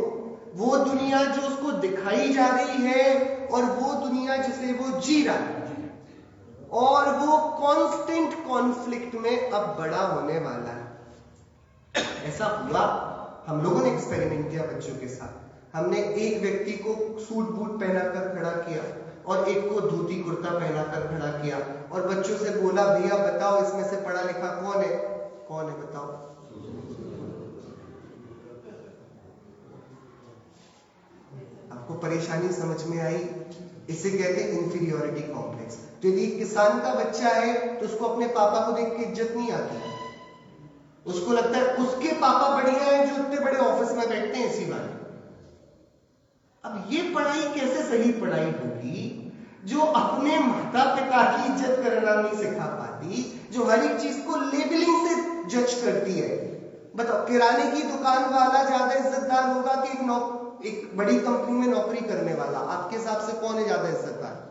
वो दुनिया जो उसको दिखाई जा रही है और वो दुनिया जिसे वो जी रहा है, और वो कांस्टेंट कॉन्फ्लिक्ट में अब बड़ा होने वाला है। ऐसा हुआ, हम लोगों ने एक्सपेरिमेंट किया बच्चों के साथ। हमने एक व्यक्ति को सूट बूट पहनाकर खड़ा किया और एक को धोती कुर्ता पहनाकर खड़ा किया और बच्चों से बोला, भैया बताओ इसमें से पढ़ा लिखा कौन है? कौन है बताओ? आपको परेशानी समझ में आई? इसे कहते हैं इंफीरियोरिटी कॉम्प्लेक्स। तो यदि किसान का बच्चा है तो उसको अपने पापा को देख के इज्जत नहीं आती, उसको लगता है उसके पापा बढ़िया हैं जो इतने बड़े ऑफिस में बैठते हैं इसी बारे। अब ये पढ़ाई कैसे सही पढ़ाई होगी जो अपने माता पिता की इज्जत करना नहीं सिखा पाती, जो हर एक चीज को लेबलिंग से जज करती है? बताओ, किराने की दुकान वाला ज्यादा इज्जतदार होगा कि एक बड़ी कंपनी में नौकरी करने वाला? आपके हिसाब से कौन है ज्यादा इज्जतदार?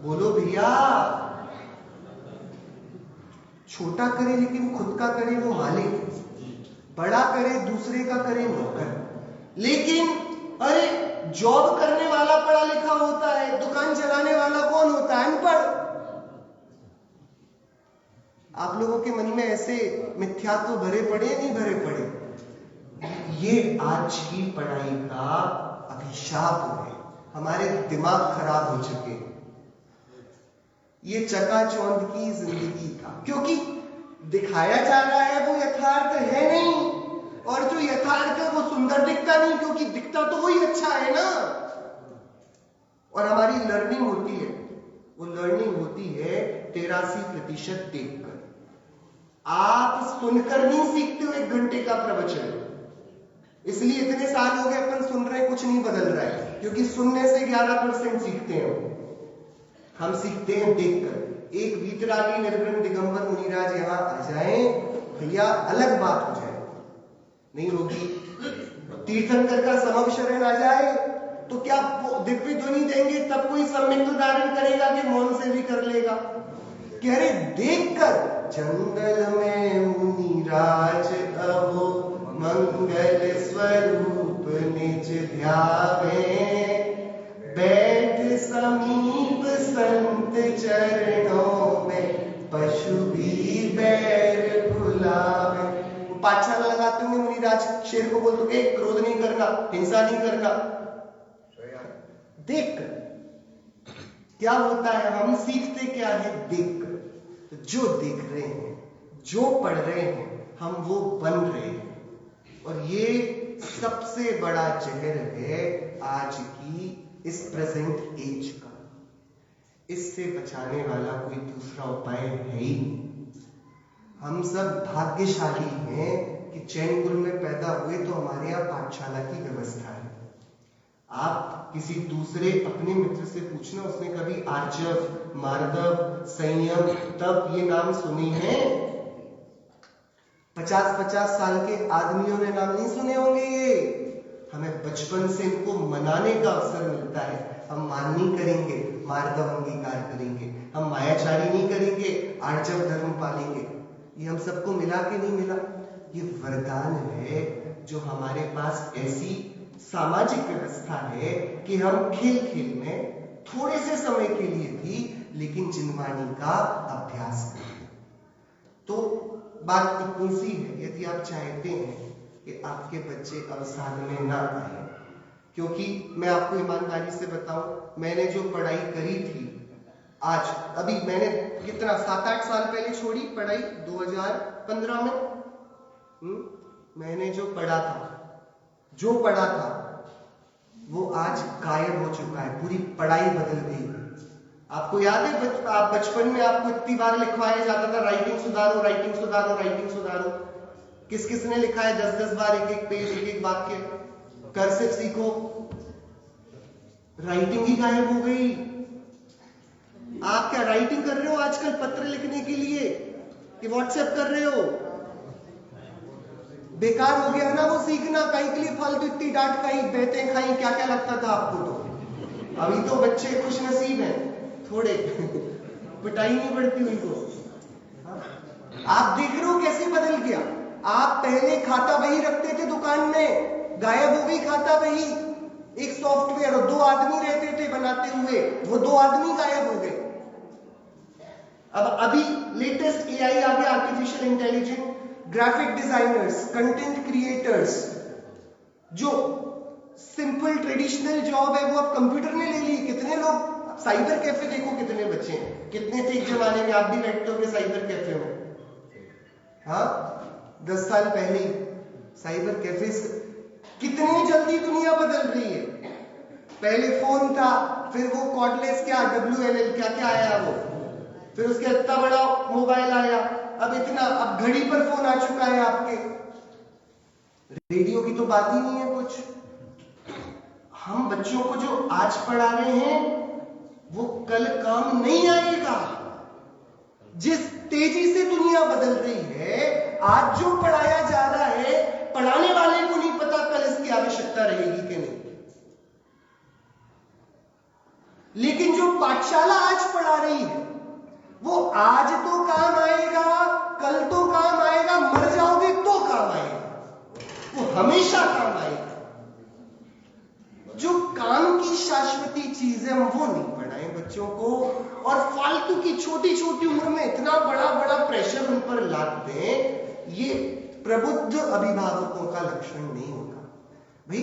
बोलो भैया। छोटा करे लेकिन खुद का करे वो मालिक, बड़ा करे दूसरे का करे नौकर। लेकिन अरे जॉब करने वाला पढ़ा लिखा होता है, दुकान चलाने वाला कौन होता है? अनपढ़। आप लोगों के मन में ऐसे मिथ्यात्व भरे पड़े नहीं भरे पड़े? ये आज की पढ़ाई का अभिशाप है। हमारे दिमाग खराब हो चुके हैं ये चकाचौंध की जिंदगी का, क्योंकि दिखाया जा रहा है वो यथार्थ है नहीं, और जो यथार्थ है वो सुंदर दिखता नहीं, क्योंकि दिखता तो वही अच्छा है ना। और हमारी लर्निंग होती है, वो लर्निंग होती है 83% देखकर। आप सुनकर नहीं सीखते हो 1 घंटे का प्रवचन, इसलिए इतने साल हो गए अपन सुन रहे हैं, कुछ नहीं बदल रहा है, क्योंकि सुनने से 11% सीखते हैं। हम सीखते हैं देखकर। एक वीतरागी निर्गुण दिगंबर मुनिराज यहां आ जाए भैया, अलग बात हो जाए, नहीं होगी। तीर्थंकर का समव शरण आ जाए तो क्या दिव्य ध्वनि देंगे तब कोई सम्यक धारण करेगा कि मौन से भी कर लेगा? कह रहे देखकर, जंगल में मुनिराज अहो मंगल स्वरूप निज ध्यावे, बैठ समीप संत चरणों में पशु भी बैर भुलावे। पाठशाला लगाते होंगे मुनिराज, शेर को बोलते होंगे क्रोध नहीं करना, हिंसा नहीं करना। देखकर क्या होता है? हम सीखते क्या है? देखकर। तो जो देख रहे हैं, जो पढ़ रहे हैं, हम वो बन रहे हैं। और ये सबसे बड़ा जहर है आज की इस प्रेजेंट एज का। इससे बचाने वाला कोई दूसरा उपाय है ही नहीं। हम सब भाग्यशाली हैं कि जैन कुल में पैदा हुए तो हमारे यहाँ पाठशाला की व्यवस्था है। आप किसी दूसरे अपने मित्र से पूछना, उसने कभी आर्चव, मार्दव, संयम, तप ये नाम सुने हैं? 50-50 साल के आदमियों ने नाम नहीं सुने होंगे ये। हमें बचपन से इनको मनाने का अवसर मिलता है। हम मान नहीं करेंगे, मार्दव अंगीकार करेंगे, हम मायाचारी नहीं करेंगे, आर्चव धर्म पालेंगे। ये हम सबको मिला कि नहीं मिला? ये वरदान है जो हमारे पास ऐसी सामाजिक व्यवस्था है कि हम खेल खेल में थोड़े से समय के लिए भी लेकिन जिनवाणी का अभ्यास करें। तो बात इतनी सी है, यदि आप चाहते हैं कि आपके बच्चे अवसाद में ना आए, क्योंकि मैं आपको ईमानदारी से बताऊं, मैंने जो पढ़ाई करी थी आज, अभी मैंने कितना 7-8 साल पहले छोड़ी पढ़ाई, 2015 में मैंने जो पढ़ा था वो आज गायब हो चुका है। पूरी पढ़ाई बदल गई। आपको याद है आप बचपन में आपको इतनी बार लिखवाया जाता था राइटिंग सुधारो, राइटिंग सुधारो, राइटिंग सुधारो। किस किस ने लिखा है 10-10 बार एक-एक पेज, एक-एक वाक्य? कर्सिव सीखो। राइटिंग ही गायब हो गई। आप क्या राइटिंग कर रहे हो आजकल पत्र लिखने के लिए कि व्हाट्सएप कर रहे हो? बेकार हो गया ना वो सीखना। कहीं के लिए फालतू इतनी डांट खाई, बहतें खाई, क्या क्या लगता था आपको? तो अभी तो बच्चे खुश नसीब हैं, थोड़े पिटाई नहीं पड़ती उनको। आप देख रहे हो कैसे बदल गया। आप पहले खाता बही रखते थे दुकान में, गायब हो गई खाता बही। एक सॉफ्टवेयर और 2 आदमी रहते थे बनाते हुए, वो 2 आदमी गायब हो गए। अब अभी लेटेस्ट एआई आ गया, artificial intelligence. Graphic designers, content creators, जो सिंपल ट्रेडिशनल जॉब है वो अब कंप्यूटर ने ले ली। कितने लोग साइबर कैफे, देखो कितने बच्चे हैं, कितने थे एक जमाने में। आप भी बैठते हो साइबर कैफे में? हाँ, 10 साल पहले साइबर कैफे। कितनी जल्दी दुनिया बदल रही है। पहले फोन था, फिर वो कॉर्डलेस क्या WLL क्या क्या आया वो, फिर उसके इतना बड़ा मोबाइल आया, अब इतना, अब घड़ी पर फोन आ चुका है आपके। रेडियो की तो बात ही नहीं है कुछ। हम बच्चों को जो आज पढ़ा रहे हैं वो कल काम नहीं आएगा। जिस तेजी से दुनिया बदल रही है, आज जो पढ़ाया जा रहा है, पढ़ाने वाले को नहीं पता कल इसकी आवश्यकता रहेगी कि नहीं। लेकिन जो पाठशाला आज पढ़ा रही है वो आज तो काम आएगा, कल तो काम आएगा, मर जाओगे तो काम आएगा, वो हमेशा काम आएगा। जो काम की शाश्वती चीजें वो नहीं पढ़ाएं बच्चों को, और फालतू की छोटी छोटी उम्र में इतना बड़ा बड़ा प्रेशर उन पर लाद दें, ये प्रबुद्ध अभिभावकों का लक्षण नहीं होगा। भाई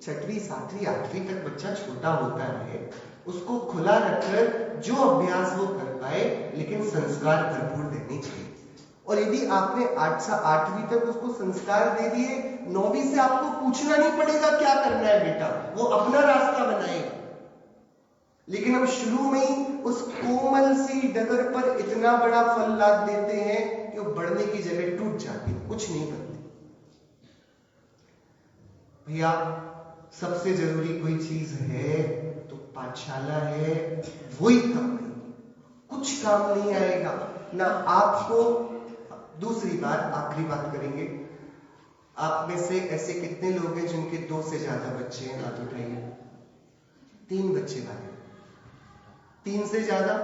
6वीं 7वीं 8वीं तक बच्चा छोटा होता है, उसको खुला रखकर जो अभ्यास वो कर पाए, लेकिन संस्कार भरपूर देने चाहिए। और यदि आपने 8वीं तक उसको संस्कार दे दिए, 9वीं से आपको पूछना नहीं पड़ेगा क्या करना है बेटा, वो अपना रास्ता बनाएगा। लेकिन हम शुरू में ही उस कोमल सी डगर पर इतना बड़ा फल लाद देते हैं कि वो बढ़ने की जगह टूट जाती है, कुछ नहीं बनती। भैया सबसे जरूरी कोई चीज है तो पाठशाला है, वही काम आएगी, कुछ काम नहीं आएगा ना आपको। दूसरी बात, आखिरी बात करेंगे, आप में से ऐसे कितने लोग हैं जिनके 2 से ज्यादा बच्चे हैं? हाथ उठाइए। 3 बच्चे वाले, 3 से ज्यादा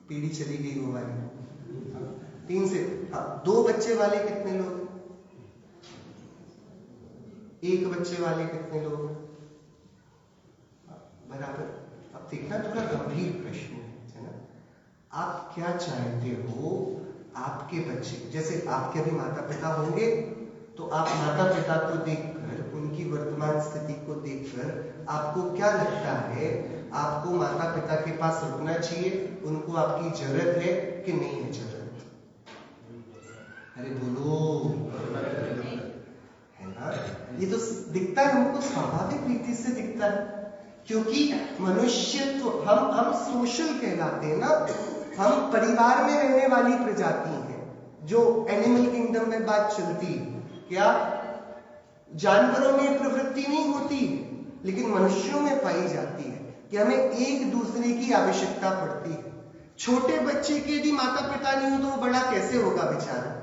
पीढ़ी चली गई वो वाली। 3 से 2 बच्चे वाले कितने लोग? 1 बच्चे वाले कितने लोग? बराबर। अब देखना थोड़ा गंभीर प्रश्न है ना। आप क्या चाहते हो आपके बच्चे, जैसे आपके अभी माता पिता होंगे तो आप माता पिता को देखकर, उनकी वर्तमान स्थिति को देखकर आपको क्या लगता है, आपको माता पिता के पास रुकना चाहिए, उनको आपकी जरूरत है कि नहीं है जरूरत? अरे बोलो, है ना? ये तो दिखता है हमको, स्वाभाविक रीति से दिखता है, क्योंकि मनुष्य तो हम सोशल कहलाते हैं ना। हम परिवार में रहने वाली प्रजाति हैं। जो एनिमल किंगडम में बात चलती है, क्या जानवरों में प्रवृत्ति नहीं होती, लेकिन मनुष्यों में पाई जाती है कि हमें एक दूसरे की आवश्यकता पड़ती है। छोटे बच्चे के यदि माता पिता नहीं हो तो वो बड़ा कैसे होगा बेचारा?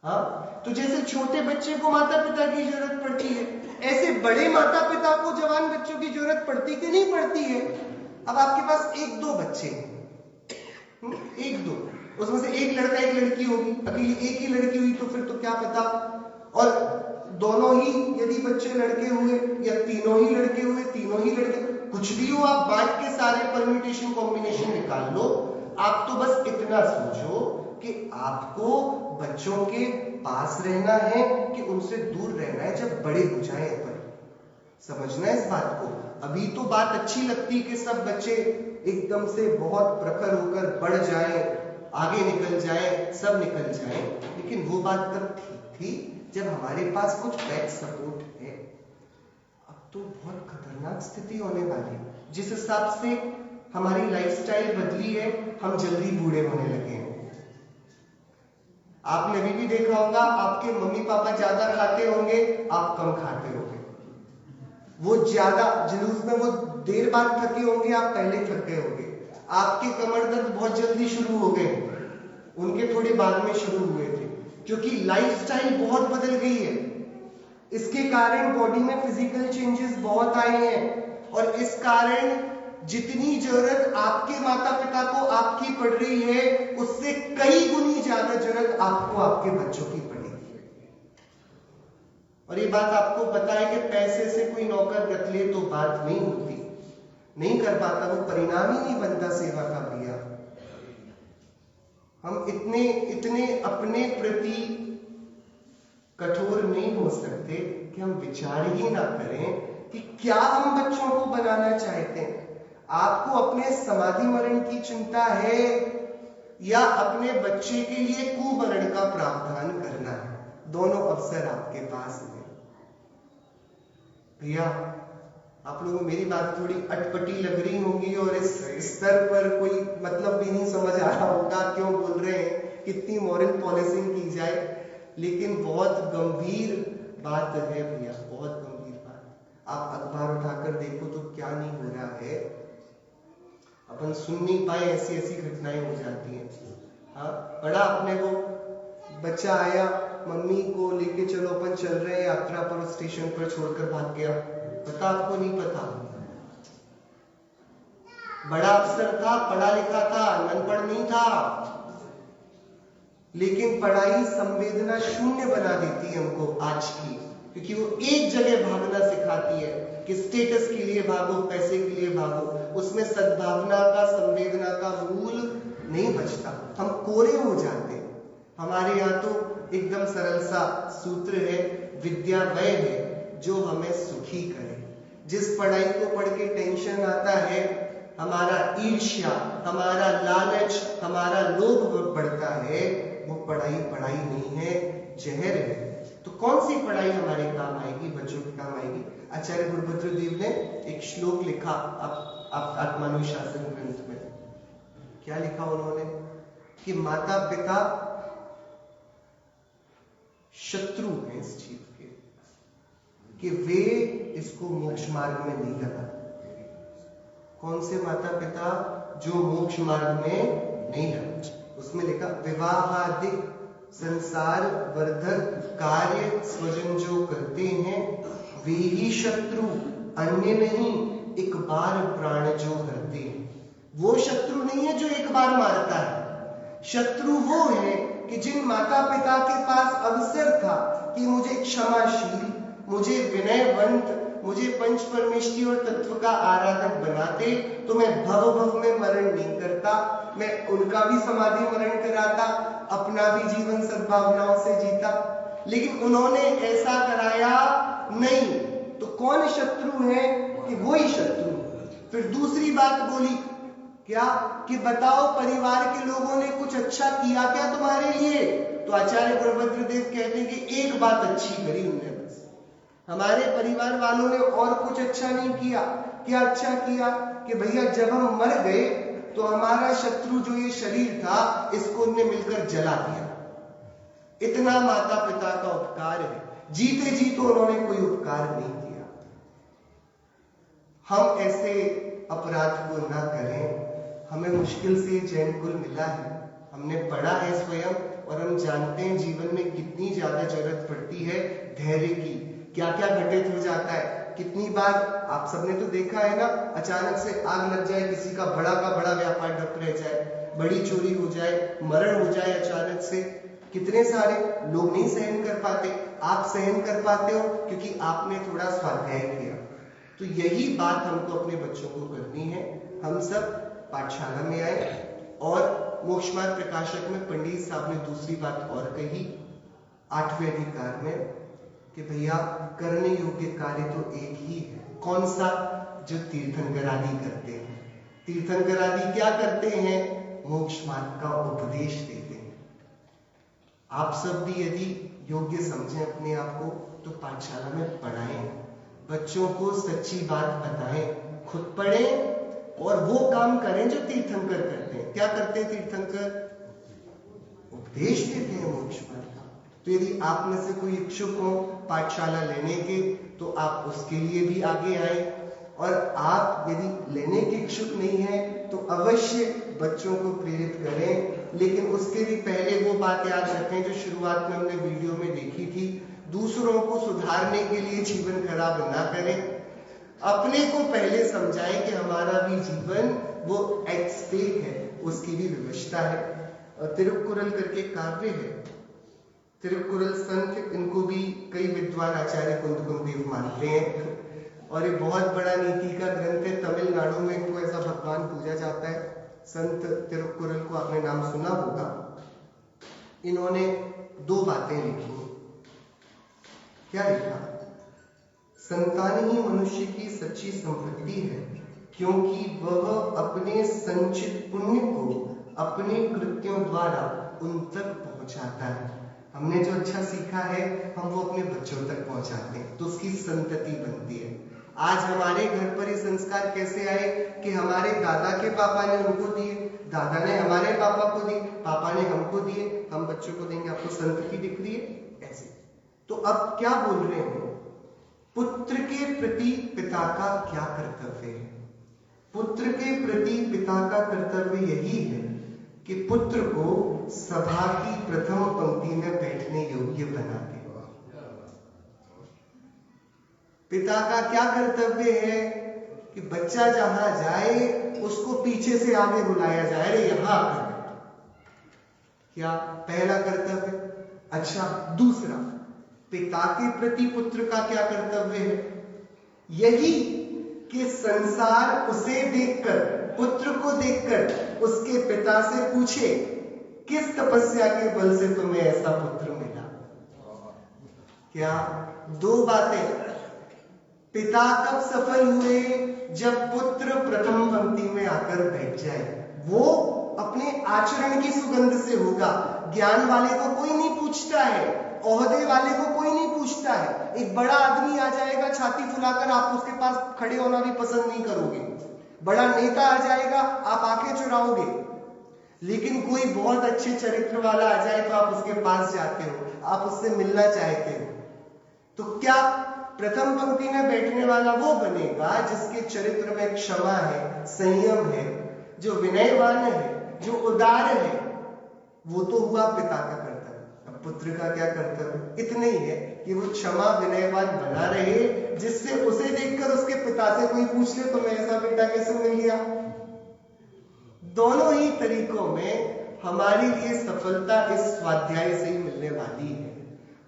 हाँ, तो जैसे छोटे बच्चे को माता पिता की जरूरत पड़ती है, ऐसे बड़े माता पिता को जवान बच्चों की जरूरत पड़ती कि नहीं पड़ती है? अब आपके पास 1-2 बच्चे हैं, 1-2, उसमें से एक लड़का एक लड़की होगी, अकेली एक ही लड़की हुई तो फिर तो क्या पता, और दोनों ही यदि बच्चे लड़के हुए या तीनों ही लड़के हुए, तीनों ही लड़के, कुछ भी हो, आप बांट के सारे परम्यूटेशन कॉम्बिनेशन निकाल लो। आप तो बस इतना सोचो कि आपको बच्चों के पास रहना है कि उनसे दूर रहना है जब बड़े हो जाएं। पर समझना है इस बात को। अभी तो बात अच्छी लगती कि सब बच्चे एकदम से बहुत प्रखर होकर बढ़ जाएं, आगे निकल जाएं, सब निकल जाएं, लेकिन वो बात तब ठीक थी जब हमारे पास कुछ बैक सपोर्ट है। अब तो बहुत खतरनाक स्थिति होने वाली है। जिस हिसाब से हमारी लाइफस्टाइल बदली है, हम जल्दी बूढ़े होने लगे हैं। आपने अभी भी देखा होगा, आपके मम्मी पापा ज्यादा खाते होंगे, आप कम खाते होंगे। वो ज्यादा जुलूस में वो देर बाद थके होंगे, आप पहले थक गए होंगे। आपके कमर दर्द बहुत जल्दी शुरू हो गए, उनके थोड़े बाद में शुरू हुए थे, क्योंकि लाइफस्टाइल बहुत बदल गई है। इसके कारण बॉडी में फिजिकल चेंजेस बहुत आए हैं, और इस कारण जितनी जरूरत आपके माता पिता को आपकी पड़ रही है, उससे कई गुनी ज्यादा जरूरत आपको आपके बच्चों की पड़ेगी। और ये बात आपको पता है कि पैसे से कोई नौकर रख ले तो बात नहीं होती, नहीं कर पाता, वो परिणाम ही नहीं बनता सेवा का भैया। हम इतने अपने प्रति कठोर नहीं हो सकते कि हम विचार ही ना करें कि क्या हम बच्चों को बनाना चाहते हैं। आपको अपने समाधि मरण की चिंता है या अपने बच्चे के लिए कुमरण का प्रावधान करना है? दोनों अवसर आपके पास है भैया। आप लोगों को मेरी बात थोड़ी अटपटी लग रही होगी और इस स्तर पर कोई मतलब भी नहीं समझ आ रहा होगा क्यों बोल रहे हैं, कितनी मॉरल पॉलिसिंग की जाए, लेकिन बहुत गंभीर बात है भैया, बहुत गंभीर बात। आप अखबार उठाकर देखो तो क्या नहीं हो रहा है, अपन सुन नहीं पाए, ऐसी ऐसी घटनाएं हो जाती हैं। हाँ, पढ़ा आपने वो बच्चा आया, मम्मी को लेके चलो अपन चल रहे हैं यात्रा पर, स्टेशन पर छोड़कर भाग गया। पता आपको? नहीं पता। बड़ा अफसर था, पढ़ा लिखा था, अनपढ़ नहीं था, लेकिन पढ़ाई संवेदना शून्य बना देती है हमको आज की, क्योंकि वो एक जगह भागना सिखाती है कि स्टेटस के लिए भागो, पैसे के लिए भागो, उसमें सद्भावना का, संवेदना का मूल नहीं बचता, हम कोरे हो जाते हैं। हमारे यहाँ तो एकदम सरल सा सूत्र है, विद्या वह है जो हमें सुखी करे। जिस पढ़ाई को पढ़ के टेंशन आता है, हमारा ईर्ष्या, हमारा लालच, हमारा लोभ बढ़ता है, वो पढ़ाई नहीं है, जहर है। तो कौन सी पढ़ाई हमारे काम आएगी, बच्चों के काम आएगी? आचार्य गुरुभद्र देव ने एक श्लोक लिखा आत्मानुशासन ग्रंथ में। क्या लिखा उन्होंने? कि माता पिता शत्रु हैं इस चीज के, कि वे इसको मोक्ष मार्ग में नहीं लगाते। कौन से माता पिता? जो मोक्ष मार्ग में नहीं लगाते। उसमें लिखा, विवाहादिक संसार वर्धक कार्य स्वजन जो करते हैं, वे ही शत्रु, अन्य नहीं, एक बार प्राण जो हरते हैं। वो शत्रु नहीं है जो एक बार मारता है, शत्रु वो है कि जिन माता पिता के पास अवसर था कि मुझे क्षमाशील, मुझे विनयवंत, मुझे पंच परमेश्वर तत्व का आराधक बनाते, तो मैं भव भव में मरण नहीं करता, मैं उनका भी समाधि मरण कराता, अपना भी जीवन सद्भावनाओं से जीता। लेकिन उन्होंने ऐसा कराया नहीं, तो कौन शत्रु है? कि वही शत्रु। फिर दूसरी बात बोली क्या? कि बताओ परिवार के लोगों ने कुछ अच्छा किया क्या तुम्हारे लिए? तो आचार्य गुरुभद्र देव कहते हैं कि एक बात अच्छी करी उन्होंने, बस हमारे परिवार वालों ने और कुछ अच्छा नहीं किया। क्या अच्छा किया? कि भैया जब हम मर गए तो हमारा शत्रु जो ये शरीर था, इसको उन्होंने मिलकर जला दिया। इतना माता पिता का उपकार है, जीते जी तो उन्होंने कोई उपकार नहीं किया। हम ऐसे अपराध को ना करें। हमें मुश्किल से जैन कुल मिला है, हमने पढ़ा है स्वयं, और हम जानते हैं जीवन में कितनी ज्यादा जरूरत पड़ती है धैर्य की। क्या क्या घटित हो जाता है, कितनी बार आप सबने तो देखा है ना, अचानक से आग लग जाए, किसी का बड़ा व्यापार ठप रह जाए, बड़ी चोरी हो जाए, मरण हो जाए अचानक से। कितने सारे लोग नहीं सहन कर पाते, आप सहन कर पाते हो क्योंकि आपने थोड़ा स्वाध्याय किया। तो यही बात हमको अपने बच्चों को करनी है। हम सब पाठशाला में आए, और मोक्ष मार्ग प्रकाशक में पंडित साहब ने दूसरी बात और कही 8वें अधिकार में, कि भैया करने योग्य कार्य तो एक ही है। कौन सा? जो तीर्थंकर आदि करते हैं। तीर्थंकर आदि क्या करते हैं? मोक्ष मार्ग का उपदेश देते हैं। आप सब भी यदि योग्य समझें अपने आप को, तो पाठशाला में पढ़ाएं, बच्चों को सच्ची बात बताएं, खुद पढ़ें और वो काम करें जो तीर्थंकर करते हैं। क्या करते हैं तीर्थंकर? उपदेश देते हैं मोक्ष मार्ग का। तो यदि आप में से कोई इच्छुक हो पाठशाला लेने के, तो आप उसके लिए भी आगे आए। और आप यदि लेने के इच्छुक नहीं है तो अवश्य बच्चों को प्रेरित करें, लेकिन उसके भी पहले वो बात याद रखें जो शुरुआत में हमने वीडियो में देखी थी, दूसरों को सुधारने के लिए जीवन खराब ना करें। अपने को पहले समझाएं कि हमारा भी जीवन वो एट स्टेक है, उसकी भी व्यवस्था है। तिरुक्कुरल करके काव्य है, तिरुक्कुरल संत, इनको भी कई विद्वान आचार्य कुंदकुंदेव मानते हैं और ये बहुत बड़ा नीति का ग्रंथ है। तमिलनाडु में इनको ऐसा भगवान पूजा जाता है। संत तिरुक्कुरल को आपने नाम सुना होगा। इन्होंने 2 बातें लिखी। क्या लिखा? संतान ही मनुष्य की सच्ची संपत्ति है, क्योंकि वह अपने संचित पुण्य को अपने कृत्यों द्वारा उन तक पहुंचाता है। हमने जो अच्छा सीखा है हम वो अपने बच्चों तक पहुंचाते हैं, तो उसकी संतति बनती है। आज हमारे घर पर ये संस्कार कैसे आए कि हमारे दादा के पापा ने उनको दिए, दादा ने हमारे पापा को दिए, पापा ने हमको दिए, हम बच्चों को देंगे। आपको संतति दिख रही है ऐसे। तो अब क्या बोल रहे हैं? पुत्र के प्रति पिता का क्या कर्तव्य है? पुत्र के प्रति पिता का कर्तव्य यही है कि पुत्र को सभा की प्रथम पंक्ति में बैठने योग्य बना दे। पिता का क्या कर्तव्य है कि बच्चा जहां जाए उसको पीछे से आगे बुलाया जाए, अरे यहां आकर। क्या पहला कर्तव्य? अच्छा, दूसरा, पिता के प्रति पुत्र का क्या कर्तव्य है? यही कि संसार उसे देखकर, पुत्र को देखकर उसके पिता से पूछे किस तपस्या के बल से तुम्हें ऐसा पुत्र मिला। क्या 2 बातें। पिता कब सफल हुए? जब पुत्र प्रथम पंक्ति में आकर बैठ जाए। वो अपने आचरण की सुगंध से होगा। ज्ञान वाले को कोई नहीं पूछता है, ओहदे वाले को कोई नहीं पूछता है। एक बड़ा आदमी आ जाएगा छाती फुलाकर, आप उसके पास खड़े होना भी पसंद नहीं करोगे। बड़ा नेता आ जाएगा, आप आंखें चुराओगे। लेकिन कोई बहुत अच्छे चरित्र वाला आ जाए तो आप उसके पास जाते हो, आप उससे मिलना चाहते हो। तो क्या प्रथम पंक्ति में बैठने वाला वो बनेगा जिसके चरित्र में क्षमा है, संयम है, जो विनयवान है, जो उदार है। वो तो हुआ पिता का कर्तव्य। अब पुत्र का क्या कर्तव्य? इतना ही है कि वो क्षमा विनयवान बना रहे, जिससे उसे देखकर उसके पिता से कोई पूछ ले तुम्हें ऐसा बेटा कैसे मिल गया। दोनों ही तरीकों में हमारे लिए सफलता इस स्वाध्याय से ही मिलने वाली है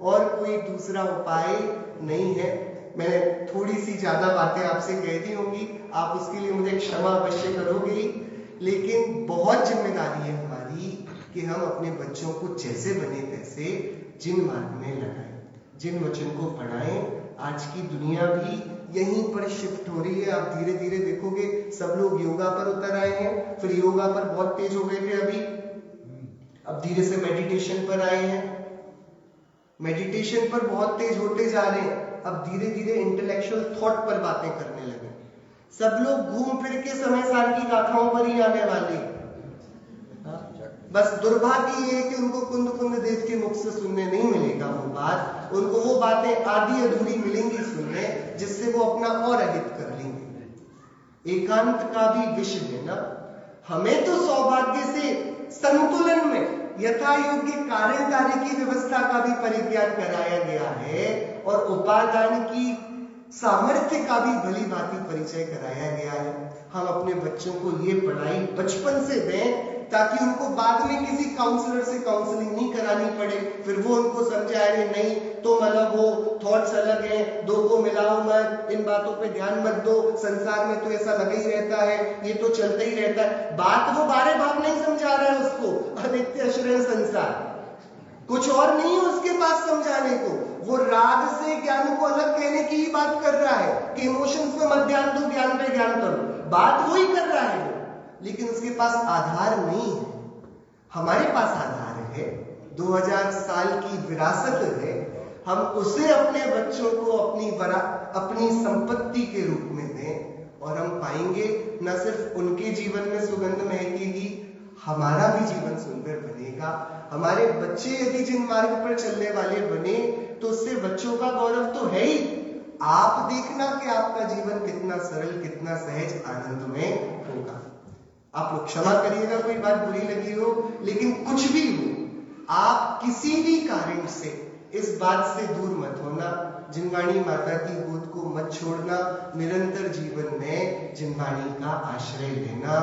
और कोई दूसरा उपाय नहीं है। मैंने थोड़ी सी ज्यादा बातें आपसे कह दी होंगी, आप उसके लिए मुझे क्षमा अवश्य करोगे ही, लेकिन बहुत जिम्मेदारी है हमारी कि हम अपने बच्चों को जैसे बने तैसे जिन मार्ग में लगाएं, जिन वचन को पढ़ाएं। आज की दुनिया भी यहीं पर शिफ्ट हो रही है। आप धीरे धीरे देखोगे सब लोग योगा पर उतर आए हैं, फिर योगा पर बहुत तेज हो गए थे अभी, अब धीरे से मेडिटेशन पर आए हैं, मेडिटेशन पर बहुत तेज होते जा रहे हैं, अब धीरे धीरे इंटेलेक्चुअल थॉट पर बातें करने लगे। सब लोग घूम फिर के समय सार की गाथाओं पर ही आने वाले। बस दुर्भाग्य ये है कि उनको कुंद कुंद देव के मुख से सुनने नहीं मिलेगा वो बात, उनको वो बातें आधी अधूरी मिलेंगी सुनने, जिससे वो अपना और अहित कर लेंगे। एकांत का भी विषय है ना। हमें तो सौभाग्य से संतुलन में यथा योग्य कार्य कार्य की व्यवस्था का भी परिज्ञान कराया गया है और उपादान की सामर्थ्य का भी भली भांति परिचय कराया गया है। हम अपने बच्चों को ये पढ़ाई बचपन से दें ताकि उनको बाद में किसी काउंसलर से काउंसलिंग नहीं करानी पड़े, फिर वो उनको समझाए नहीं तुम अलग हो, थॉट्स अलग हैं, दो को मिलाओ मत, इन बातों पे ध्यान मत दो, संसार में तो ऐसा लगा ही रहता है, ये तो चलता ही रहता है। बात वो बारे भाग नहीं समझा रहा है उसको, अनित्य अशरण संसार, कुछ और नहीं है उसके पास समझाने को। वो राग से ज्ञान को अलग कहने की ही बात कर रहा है कि इमोशंस पे मत ध्यान दो, ज्ञान पे ज्ञान करो, बात वही कर रहा है वो, लेकिन उसके पास आधार नहीं है। हमारे पास आधार है, 2000 साल की विरासत है, हम उसे अपने बच्चों को अपनी संपत्ति के रूप में दें और हम पाएंगे न सिर्फ उनके जीवन में सुगंध महकेगी, हमारा भी जीवन सुंदर बनेगा। हमारे बच्चे यदि जिन मार्ग पर चलने वाले बने तो उससे बच्चों का गौरव तो है ही, आप देखना कि आपका जीवन कितना सरल, कितना सहज, आनंदमय होगा। आप लोग क्षमा करिएगा कोई बात बुरी लगी हो, लेकिन कुछ भी हो, आप किसी भी कारण से इस बात से दूर मत होना, जिनवाणी माता की गोद को मत छोड़ना, निरंतर जीवन में जिनवाणी का आश्रय लेना,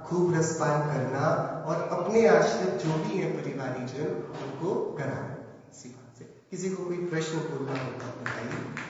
खूब रसपान करना और अपने आश्रित जो भी है परिवारीजन उनको कराना। इसी बात से किसी को कोई प्रश्न बोलना होगा बताइए।